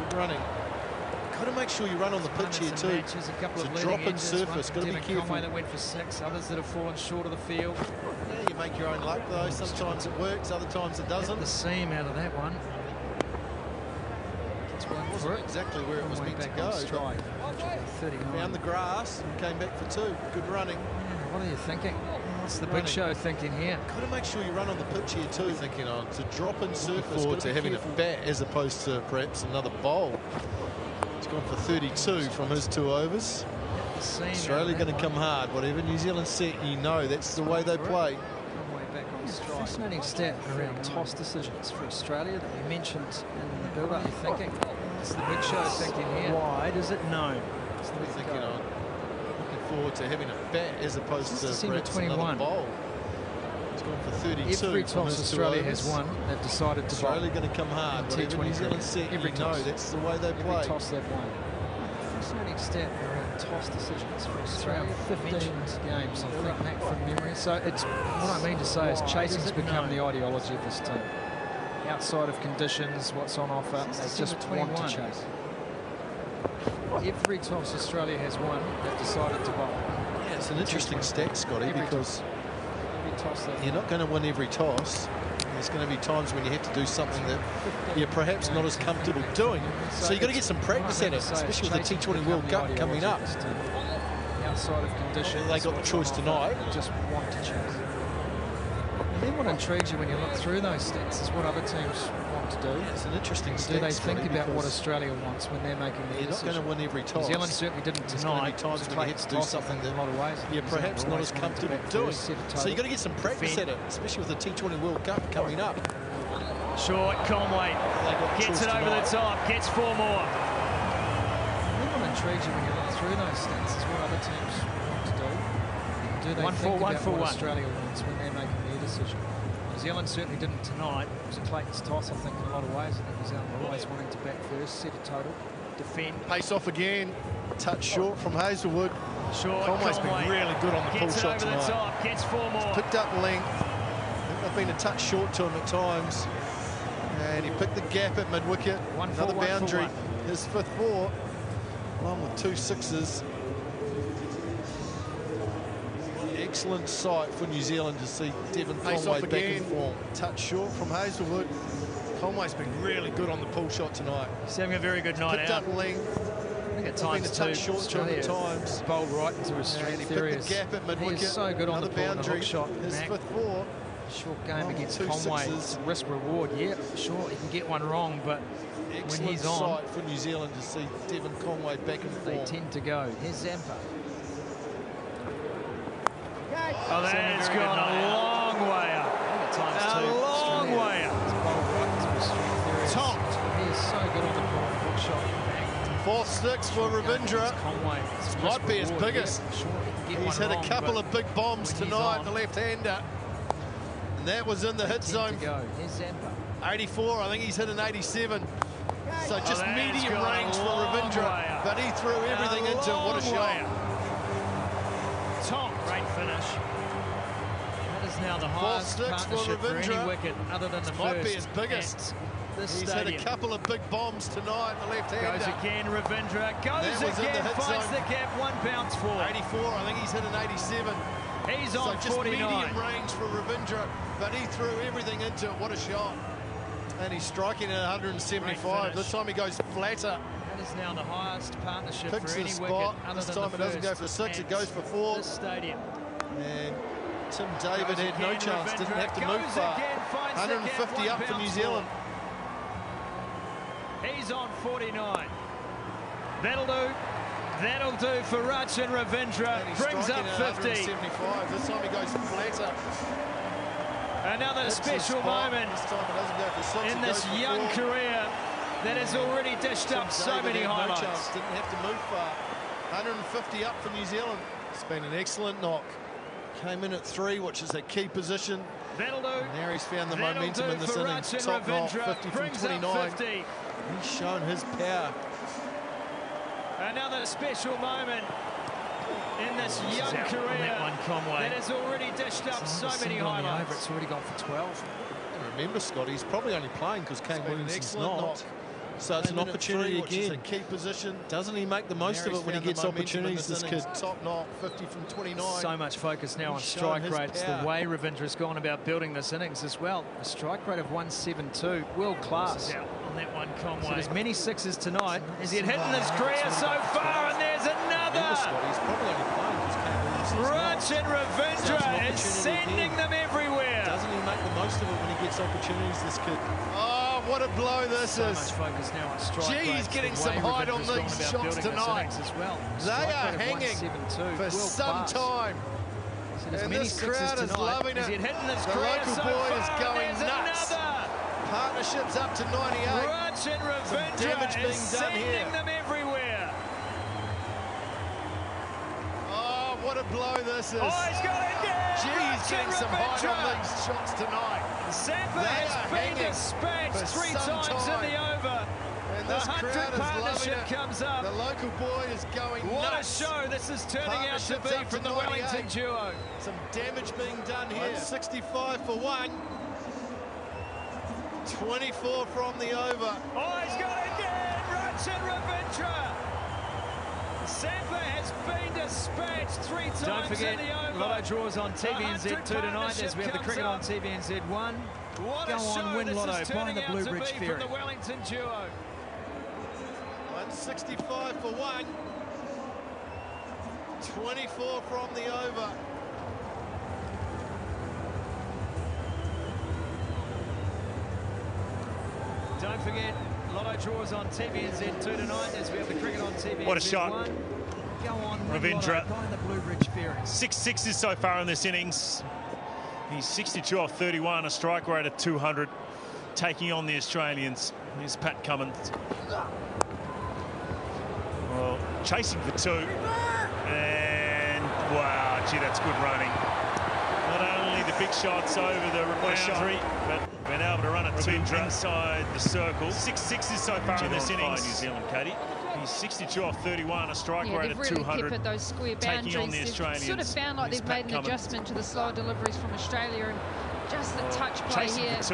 good running. Got to make sure you run on the pitch here Moments too. in matches, a couple It's of a leading drop-in edges, surface. one Got to be Devon careful. Conway that went for 6, others that have fallen short of the field. Yeah, you make your own luck though. Sometimes it works, other times it doesn't. The seam out of that one. It wasn't for it. Exactly where it was Conway meant to back go. on strike. 39. Found the grass and came back for 2. Good running. Yeah, what are you thinking? What's the Big Show thinking here? Got to make sure you run on the pitch here too. Thinking on to drop in surface. Forward to having a bat as opposed to perhaps another bowl. He's gone for 32 from his 2 overs. Australia going to come hard. Whatever New Zealand set, you know that's the way they play. Fascinating stat around toss decisions for Australia that we mentioned in the build-up. You're thinking, it's the Big Show thinking here. Wide, is it? No. It's the thinking on. Looking forward to having a bat as opposed to perhaps 21. another bowl. He's gone for 32. Every toss Australia has won, they've decided to bowl. Australia going to come hard. Whatever New Zealand set, you know that's the way they play. Every toss they've won. Fascinating stat around toss decisions for Australia. 15 games, I think, back from memory. So it's what I mean to say is chasing's become the ideology of this team. Outside of conditions, what's on offer, they just want to chase. Every toss Australia has won, they've decided to bowl. Yeah, it's an interesting stat, Scotty, because you're not going to win every toss. There's going to be times when you have to do something that you're perhaps not as comfortable doing. So you've got to get some practice at it, especially with the T20 World Cup coming up. Outside of conditions, they got the choice tonight. Just want to chase. And then what intrigues you when you look through those stats is what other teams want to do. Yeah, it's an interesting stat. Do they think about what Australia wants when they're making their decision? You're not going to win every toss. New Zealand certainly didn't tonight. There's going to be times when you have to do something that in a lot of ways. You're perhaps not as comfortable doing. So you've got to get some practice at it, especially with the T20 World Cup coming up. Short, Conway gets it over the top, ggets 4 more. What intrigues you when you look through those stats is what other teams want to do. Do they think about what Australia wants when they're making their decision? New Zealand certainly didn't tonight. It was a Clayton's toss, I think, in a lot of ways. I think New Zealand were always wanting to bat first, set a total, defend. Pace off again, touch short from Hazelwood. Short, Conway's been really good on the pull shot tonight. Gets it over the top, gets 4 more. He's picked up length. They've been a touch short to him at times. And he picked the gap at mid-wicket. Another boundary. His 5th 4, along with 2 6s. Excellent sight for New Zealand to see Devon Conway back in form. Touch short from Hazelwood. Conway's been really good on the pull shot tonight. He's having a very good night out. Picked up length. I think at times touch short to him at times. Bowled right into his strength areas. He picked the gap at mid-wicket. He's so good on the pull and the hook shot. His 5th 4. Short game against Conway. Risk reward, yeah, sure, he can get one wrong, but when he's on, sight for New Zealand to see Devon Conway back in form. They tend to go. Here's Zampa. Oh, that's gone a long way up. A long way up. Topped. He is so good on the pull and hook shot. 4th 6 for Ravindra. Conway. Might be his biggest. Yeah, sure, he's hit a couple of big bombs tonight, the left-hander. That was in the hit zone. Here's Zampa. 84, I think he's hit an 87. So just medium range for Ravindra, but he threw everything into it. What a shot. Top, great finish. That is now the highest partnership for any wicket other than the first. Might be his biggest. He's hit a couple of big bombs tonight, the left-hander. Goes again, Ravindra. Goes again, finds the gap, 1 bounce for. 84, I think he's hit an 87. He's on just 49. Medium range for Ravindra, but he threw everything into it. What a shot. And he's striking at 175. This time he goes flatter. That is now the highest partnership Picks for any his wicket spot. other This than time the it doesn't go for 6, it goes for 4. This stadium. And Tim David had no chance, didn't have to move far. 150 up for New Zealand. He's on 49. That'll do. That'll do for Rachin Ravindra. Brings up 50. 175. This time he goes flatter. Another special moment this time it doesn't go for 6, in this young career that has already dished up so many highlights. No chance, didn't have to move far. 150 up for New Zealand. It's been an excellent knock. Came in at 3, which is a key position. That'll do. And there he's found the momentum in this innings. Top knock, 50 from 29. He's shown his power. Another special moment in this young career that has already dished up so many highlights. It's already gone for 12. And remember, Scott, he's probably only playing because Kane Williamson's not. So it's an opportunity again. A key position. Doesn't he make the most of it when he gets opportunities, this kid? Top knock, 50 from 29. So much focus now on strike rates. The way Ravindra's gone about building this innings as well. A strike rate of 172, world class. on that one, Conway. So there's many sixes tonight. Has he hit in his career so far? And there's another. Rachin Ravindra is sending them everywhere. Doesn't he make the most of it when he gets opportunities, this kid? Oh, what a blow this is. So much focus now on strike. Gee, he's getting some height on these shots tonight. As well. They are hanging for some time. And this crowd is loving it. The local boy is going nuts. Partnerships up to 98. Rachin Ravindra is sending them everywhere. Oh, what a blow this is. Oh, he's got it again. Gee, he's getting some height on these shots tonight. Zampa has been dispatched 3 times in the over. And the this 100 partnership comes up. The local boy is going what nuts. What a show this is turning out to be from the Wellington duo. Some damage being done here. 65 for 1. 24 from the over. Oh, he's got it again. Rachin Ravindra. Zampa has been dispatched 3 times Don't forget, in the over. Lotto draws on TVNZ 2 tonight as we have the cricket on TVNZ 1. What Go on, win Lotto, buy the Blue Bridge Ferry. From the Wellington duo. 165 for 1. 24 from the over. Don't forget, Lotto draws on TVNZ 2 tonight as we have the cricket on TVNZ 1. What a shot. Go on, Ravindra. Buy the Blue Bridge Ferry. 6 sixes so far in this innings. He's 62 off 31, a strike rate of 200, taking on the Australians. Here's Pat Cummins. Well, chasing for 2. And, wow, gee, that's good running. Not only the big shots over the boundary, but been able to run it 2 inside the circle. 6 sixes so far in this innings. New Zealand, Katie. He's 62 off 31, a strike rate of 200. They've really peppered those square boundaries. On the Australians. They've sort of found like they've made an adjustment to the slower deliveries from Australia, and just the touch play here. It's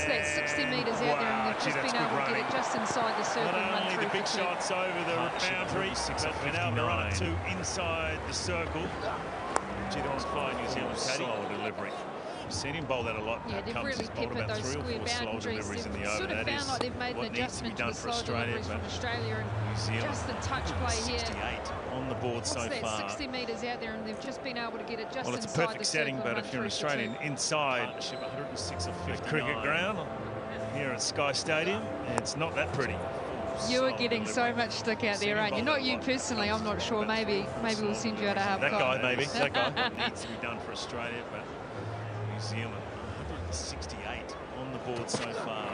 that 60 metres out there, and they've just been able to get it just inside the circle. Not only the big shots over the boundary, but been able to run it 2 inside the circle. Gee, that was fine, New Zealand, Katie. Slower delivery. We've seen him bowl that a lot. Yeah, they've really peppered those square boundaries. They've sort of found like they've made an adjustment to the slower deliveries from Australia, and just the touch play here. 68 on the board so far. 60 metres out there, and they've just been able to get it just inside the circle. Well, it's a perfect setting, but if you're an Australian inside 106 of 59 cricket ground here at Sky Stadium, it's not that pretty. You are getting so much stick out there, aren't you? Not you personally, I'm not sure. Maybe we'll send you out a half. That guy, maybe. That guy needs to be done for Australia, but New Zealand 168 on the board so far.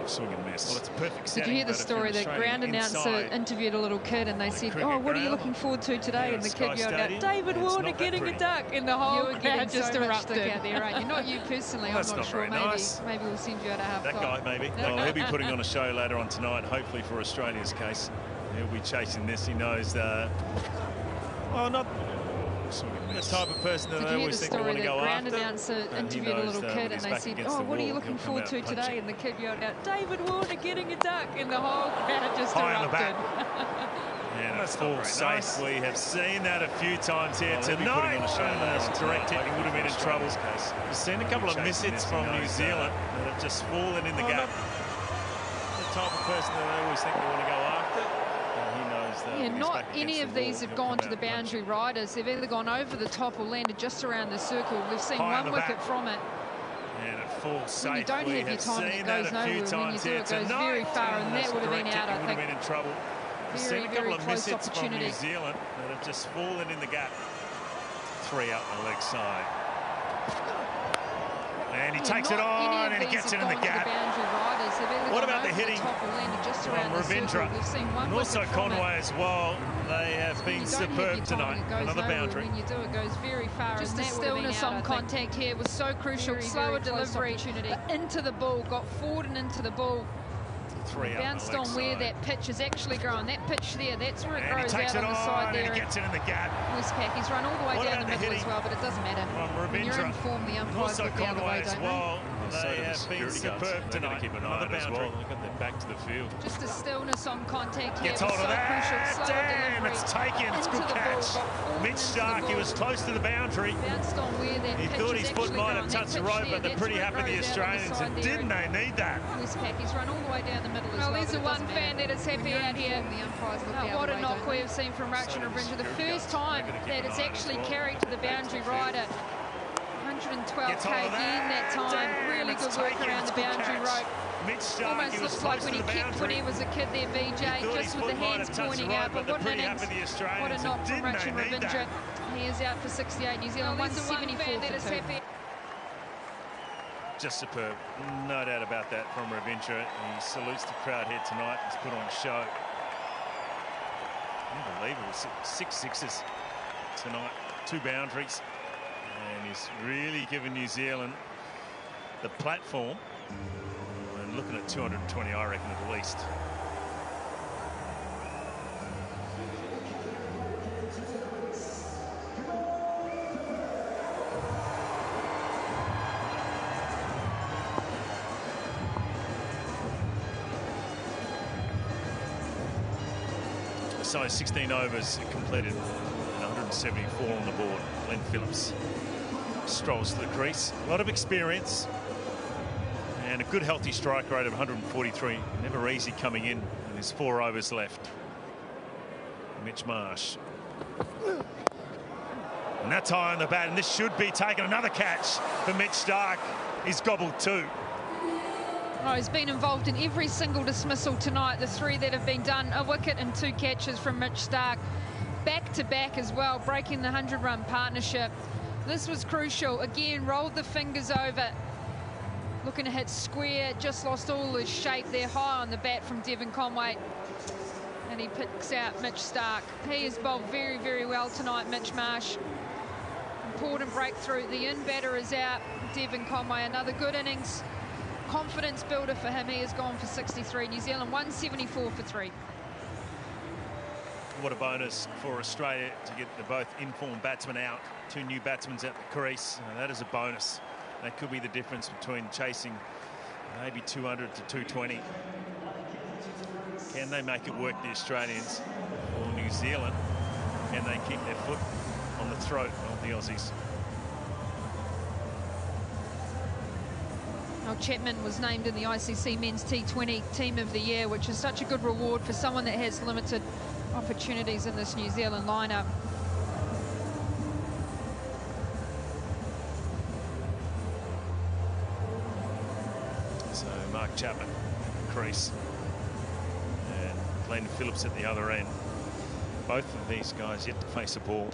Swing and miss. Well, it's a perfect setting. Did you hear the story? The ground announcer interviewed a little kid, and they said, "Oh, what are you looking forward to today?" And the kid yelled out, "David Warner getting a duck," and the whole crowd just erupted out there, aren't you? Not you personally, I'm not sure. Maybe we'll send you out a half. That guy, maybe. Well, he'll be putting on a show later on tonight, hopefully for Australia's case. He'll be chasing this. He knows well, not the type of person that I always think they want to go after. The ground announcer interviewed a little kid, and they said, "Oh, what are you looking forward to today?" And the kid yelled out, "David Warner getting a duck," and the whole crowd just erupted. And a full safe. We have seen that a few times here tonight. That's a direct hit. He would have been in trouble. We've seen a couple of miss-hits from New Zealand that have just fallen in the gap. The type of person that I always think they want to go after. Yeah, not any of these have gone to the boundary riders. They've either gone over the top or landed just around the circle. We've seen one wicket from it. And it falls safe. When you don't have your time, it goes nowhere. When you do, it goes very far, and that would have been out, I think. Been in trouble. Very, very close opportunity. New Zealand that have just fallen in the gap. 3 out on the leg side. And he takes it on, and he gets it in the gap. What about the hitting from Ravindra? And also Conway as well. They have been superb tonight. Another boundary. When you do, it goes very far. Just the stillness on contact here was so crucial. Slower delivery into the ball, got forward and into the ball. Bounced on where that pitch is actually growing. That pitch there, that's where it grows out on the side there. And he gets it in the gap. Westpac, he's run all the way down the middle as well, but it doesn't matter. When you're in form, the umpires look the other way, don't they? So They do the have been security guards. superb They're going tonight. to keep an eye Another on it as well. boundary. They've got their back to the field. Just a stillness on contact here. Gets was hold of so crucial. that. Slower Damn, delivery it's taken. It's into good the catch. ball, got forward Mitch into the Stark, he ball. was close to the boundary. Bounced on where that He pitch thought is his foot actually might gone. have touched That the pitch road, there, but they're that's pretty where it happy, the goes out on Australians, side and there. didn't they need that? Westpac, he's run all the way down the middle as Oh, well. Well, there's but the it one doesn't fan matter. that is happy out here. What a knock we have seen from Rachin Ravindra. The first time that it's actually carried to the boundary rider. 112 Gets hold of again that time. Damn, Really it's good work taken. around It's the good boundary catch. rope. Mitch Stark, Almost he was looks like close when to he the kicked when boundary. he was a kid there, BJ, He thought just his with the foot might hands have touched pointing the road, out. but But what they're an pretty innings. happy, the Australians, What a and knock from didn't they Rachin need Ravindra. that? He is out for 68. New Zealand 174 for 2. Just superb, no doubt about that from Ravindra. He salutes the crowd here tonight. He's put on a show. Unbelievable, 6 sixes tonight, 2 boundaries, and he's really given New Zealand the platform. And looking at 220, I reckon, at least. So 16 overs completed, 174 on the board. Glenn Phillips strolls to the crease. A lot of experience and a good healthy strike rate of 143. Never easy coming in, and there's 4 overs left. Mitch Marsh. And that's high on the bat, and this should be taken. Another catch for Mitch Stark. He's gobbled 2. Oh, he's been involved in every single dismissal tonight. The 3 that have been done, a wicket and 2 catches from Mitch Stark. Back to back as well, breaking the 100-run partnership. This was crucial. Again, rolled the fingers over. Looking to hit square, just lost all his shape there, high on the bat from Devon Conway. And he picks out Mitch Stark. He has bowled very, very well tonight, Mitch Marsh. Important breakthrough. The in batter is out. Devon Conway, another good innings. Confidence builder for him. He has gone for 63. New Zealand 174 for 3. What a bonus for Australia to get the both informed batsmen out. 2 new batsmen at the crease. That is a bonus. That could be the difference between chasing maybe 200 to 220. Can they make it work, the Australians, or New Zealand? Can they keep their foot on the throat of the Aussies? Well, Chapman was named in the ICC Men's T20 Team of the Year, which is such a good reward for someone that has limited opportunities in this New Zealand lineup. So Mark Chapman at the crease and Glenn Phillips at the other end. Both of these guys yet to face a ball.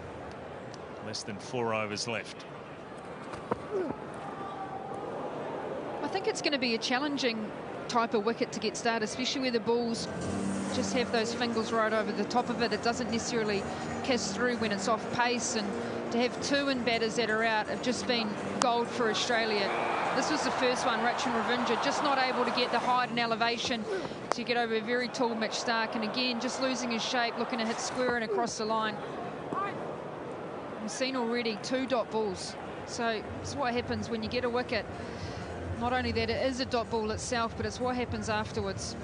Less than 4 overs left. I think it's going to be a challenging type of wicket to get started, especially where the balls just have those fingers right over the top of it. It doesn't necessarily kiss through when it's off pace, and to have 2 in batters that are out have just been gold for Australia. This was the first one, Rachin Ravindra, just not able to get the height and elevation to get over a very tall Mitch Stark, and again just losing his shape, looking to hit square and across the line. We've seen already 2 dot balls, so it's what happens when you get a wicket. Not only that it is a dot ball itself, but it's what happens afterwards.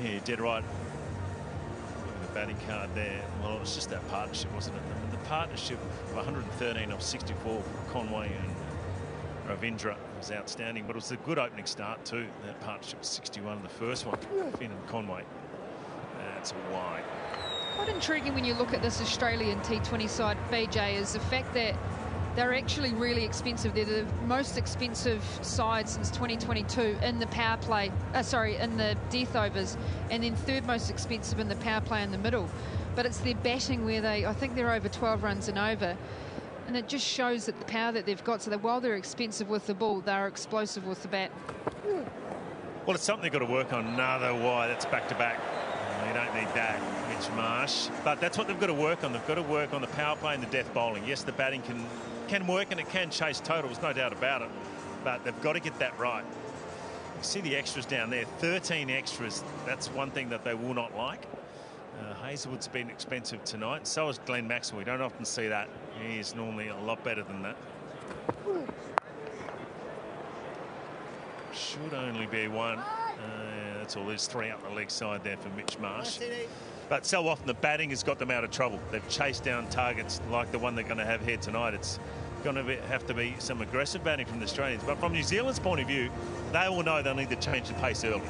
Yeah, you're dead right. Look at the batting card there. Well, it was just that partnership, wasn't it? The partnership of 113 off 64 for Conway and Ravindra was outstanding, but it was a good opening start too. That partnership was 61 in the first one. Finn and Conway. That's wide. Quite intriguing when you look at this Australian T20 side, BJ, is the fact that they're actually really expensive. They're the most expensive side since 2022 in the power play, in the death overs, and then 3rd most expensive in the power play in the middle. But it's their batting where I think they're over 12 runs and over. And it just shows that the power that they've got, so that while they're expensive with the ball, they're explosive with the bat. Well, it's something they've got to work on. Another wide, that's back-to-back. You don't need that, Mitch Marsh. But that's what they've got to work on. They've got to work on the power play and the death bowling. Yes, the batting can work and it can chase totals, no doubt about it. But they've got to get that right. You see the extras down there, 13 extras. That's one thing that they will not like. Hazelwood's been expensive tonight. So is Glenn Maxwell. We don't often see that. He is normally a lot better than that. Should only be one. That's all. There's 3 up the leg side there for Mitch Marsh. But so often the batting has got them out of trouble. They've chased down targets like the one they're going to have here tonight. It's going to have to be some aggressive batting from the Australians. But from New Zealand's point of view, they will know they'll need to change the pace early.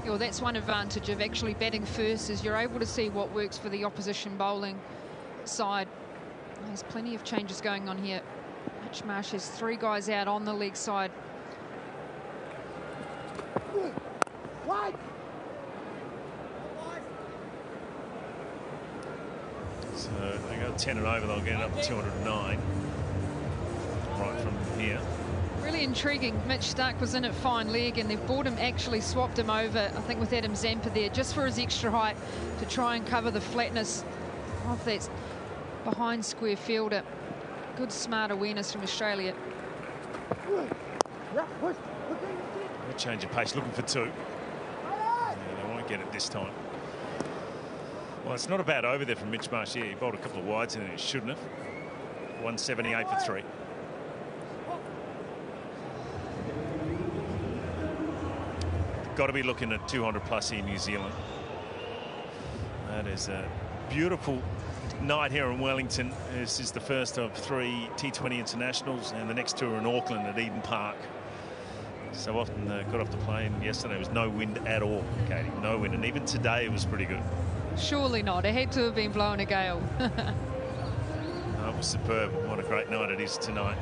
Well, that's one advantage of actually batting first, is you're able to see what works for the opposition bowling side. There's plenty of changes going on here. Mitch Marsh has 3 guys out on the leg side. So they go 10 and over, they'll get it up to 209 right from here. Really intriguing. Mitch Starc was in at fine leg, and they've brought him, actually swapped him over, I think, with Adam Zampa there, just for his extra height to try and cover the flatness of that behind square fielder. Good, smart awareness from Australia. A change of pace, looking for 2. Yeah, they won't get it this time. Well, it's not a bad over there from Mitch Marsh. Yeah, he bowled a couple of wides and he shouldn't have. 178 for 3. Got to be looking at 200 plus here in New Zealand. That is a beautiful night here in Wellington. This is the first of 3 T20 internationals, and the next 2 are in Auckland at Eden Park. So often got off the plane yesterday. There was no wind at all, Katie. No wind, and even today it was pretty good. Surely not. It had to have been blowing a gale. Oh, it was superb. What a great night it is tonight.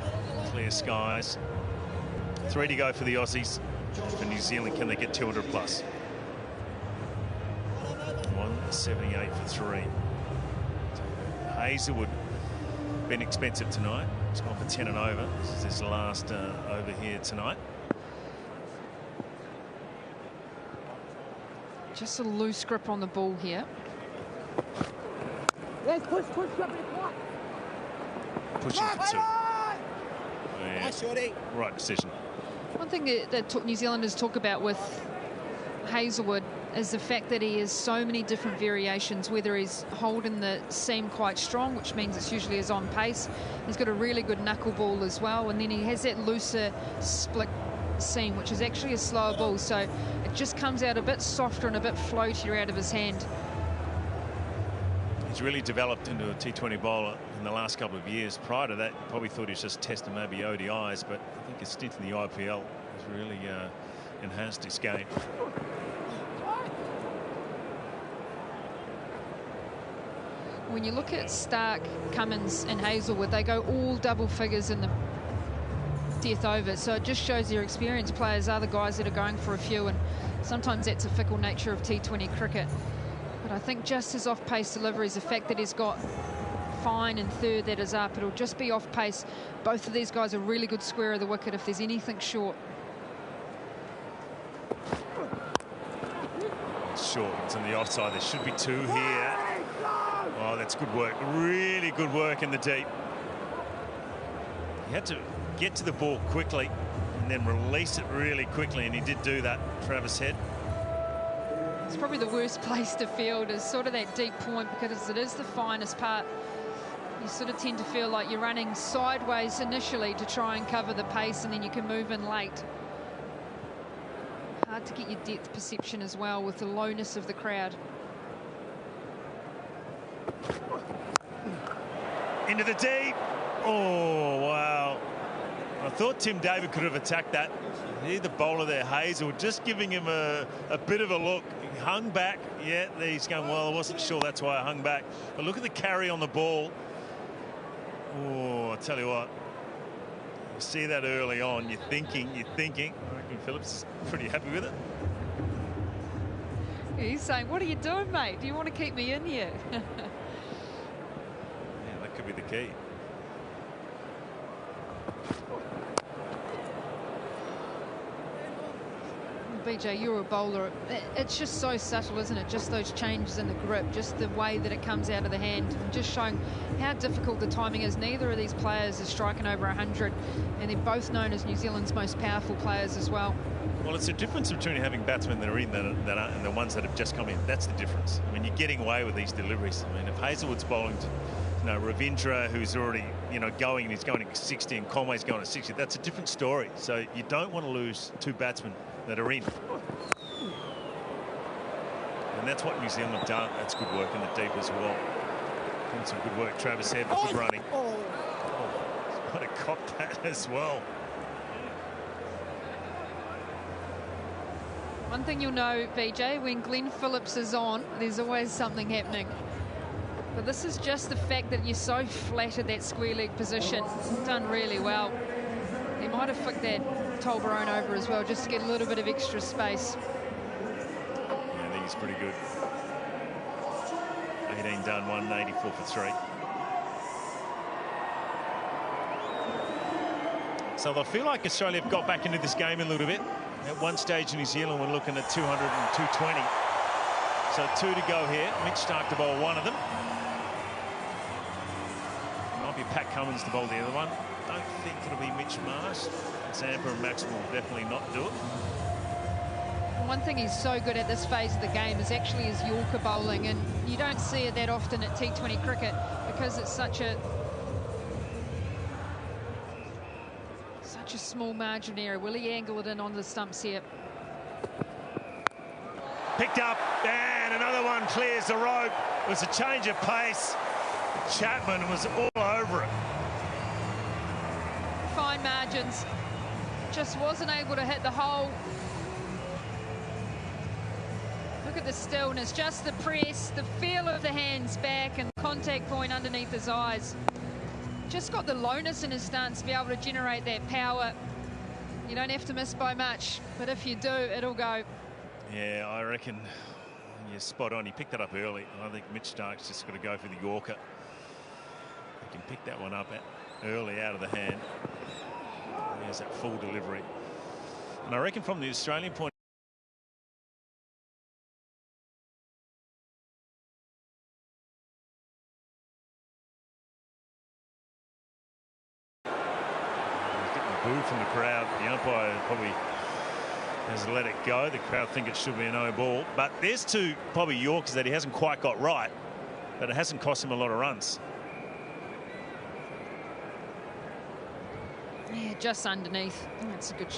Clear skies. 3 to go for the Aussies. For New Zealand, can they get 200 plus? 178 for 3. Hazlewood been expensive tonight. He's gone for 10 and over. This is his last over here tonight. Just a loose grip on the ball here. Pushing for 2. Yeah, right decision. One thing that New Zealanders talk about with Hazlewood is the fact that he has so many different variations, whether he's holding the seam quite strong, which means it's usually his on pace. He's got a really good knuckleball as well, and then he has that looser split seam, which is actually a slower ball, so it just comes out a bit softer and a bit floatier out of his hand. He's really developed into a T20 bowler in the last couple of years. Prior to that, you probably thought he was just testing maybe ODIs, but I think his stint in the IPL has really enhanced his game. When you look at Starc, Cummins and Hazlewood, they go all double figures in the death over, so it just shows their experienced players are the guys that are going for a few, and sometimes that's a fickle nature of T20 cricket. But I think just his off-pace deliveries, the fact that he's got fine and third that is up, it'll just be off-pace. Both of these guys are really good square of the wicket if there's anything short. Short, it's on the offside. There should be 2 here. Oh, that's good work. Really good work in the deep. He had to get to the ball quickly and then release it really quickly, and he did do that, Travis Head. It's probably the worst place to field, is sort of that deep point, because it is the finest part. You sort of tend to feel like you're running sideways initially to try and cover the pace, and then you can move in late. Hard to get your depth perception as well with the lowness of the crowd. Into the deep. Oh, wow. I thought Tim David could have attacked that. Here the bowler there, Hazlewood, just giving him a bit of a look. He hung back. Yeah, he's going, well, I wasn't sure, that's why I hung back. But look at the carry on the ball. Oh, I tell you what. You see that early on, you're thinking. I reckon Phillips is pretty happy with it. He's saying, what are you doing, mate? Do you want to keep me in here? Yeah, that could be the key. BJ, you're a bowler. It's just so subtle, isn't it? Just those changes in the grip, just the way that it comes out of the hand, and just showing how difficult the timing is. Neither of these players is striking over 100, and they're both known as New Zealand's most powerful players as well. Well, it's a difference between having batsmen that are in and the ones that have just come in. That's the difference. I mean, you're getting away with these deliveries. I mean, if Hazlewood's bowling you know, Ravindra, who's already, you know, going, he's going to 60, and Conway's going to 60. That's a different story. So you don't want to lose two batsmen that are in. And that's what New Zealand have done. That's good work in the deep as well. Doing some good work. Travis Head with good running. Oh, what a cop that as well. One thing you'll know, VJ, when Glenn Phillips is on, there's always something happening. But this is just the fact that you're so flat at that square leg position. Done really well. He might have flicked that Tolbarone over as well, just to get a little bit of extra space. Yeah, I think he's pretty good. 18 done, 184 for 3. So they'll feel like Australia have got back into this game a little bit. At one stage in New Zealand, we're looking at 200 and 220. So 2 to go here. Mitch Starc to bowl one of them. It might be Pat Cummins to bowl the other one. Don't think it'll be Mitch Marsh. Zampa and Maxwell will definitely not do it. One thing he's so good at this phase of the game is actually his Yorker bowling, and you don't see it that often at T20 cricket because it's such a small margin area. Will he angle it in on the stumps here? Picked up, and another one clears the rope. It was a change of pace. Chapman was all over it. Fine margins. Just wasn't able to hit the hole. Look at the stillness, just the press, the feel of the hands back, and the contact point underneath his eyes. Just got the lowness in his stance to be able to generate that power. You don't have to miss by much, but if you do, it'll go. Yeah, I reckon you're spot on. He picked that up early. I think Mitch Starc's just got to go for the Yorker. He can pick that one up early out of the hand. There's that full delivery. And I reckon from the Australian point, boo from the crowd. The umpire probably has let it go. The crowd think it should be a no ball. But there's two probably Yorkers that he hasn't quite got right, but it hasn't cost him a lot of runs. Yeah, just underneath. That's a good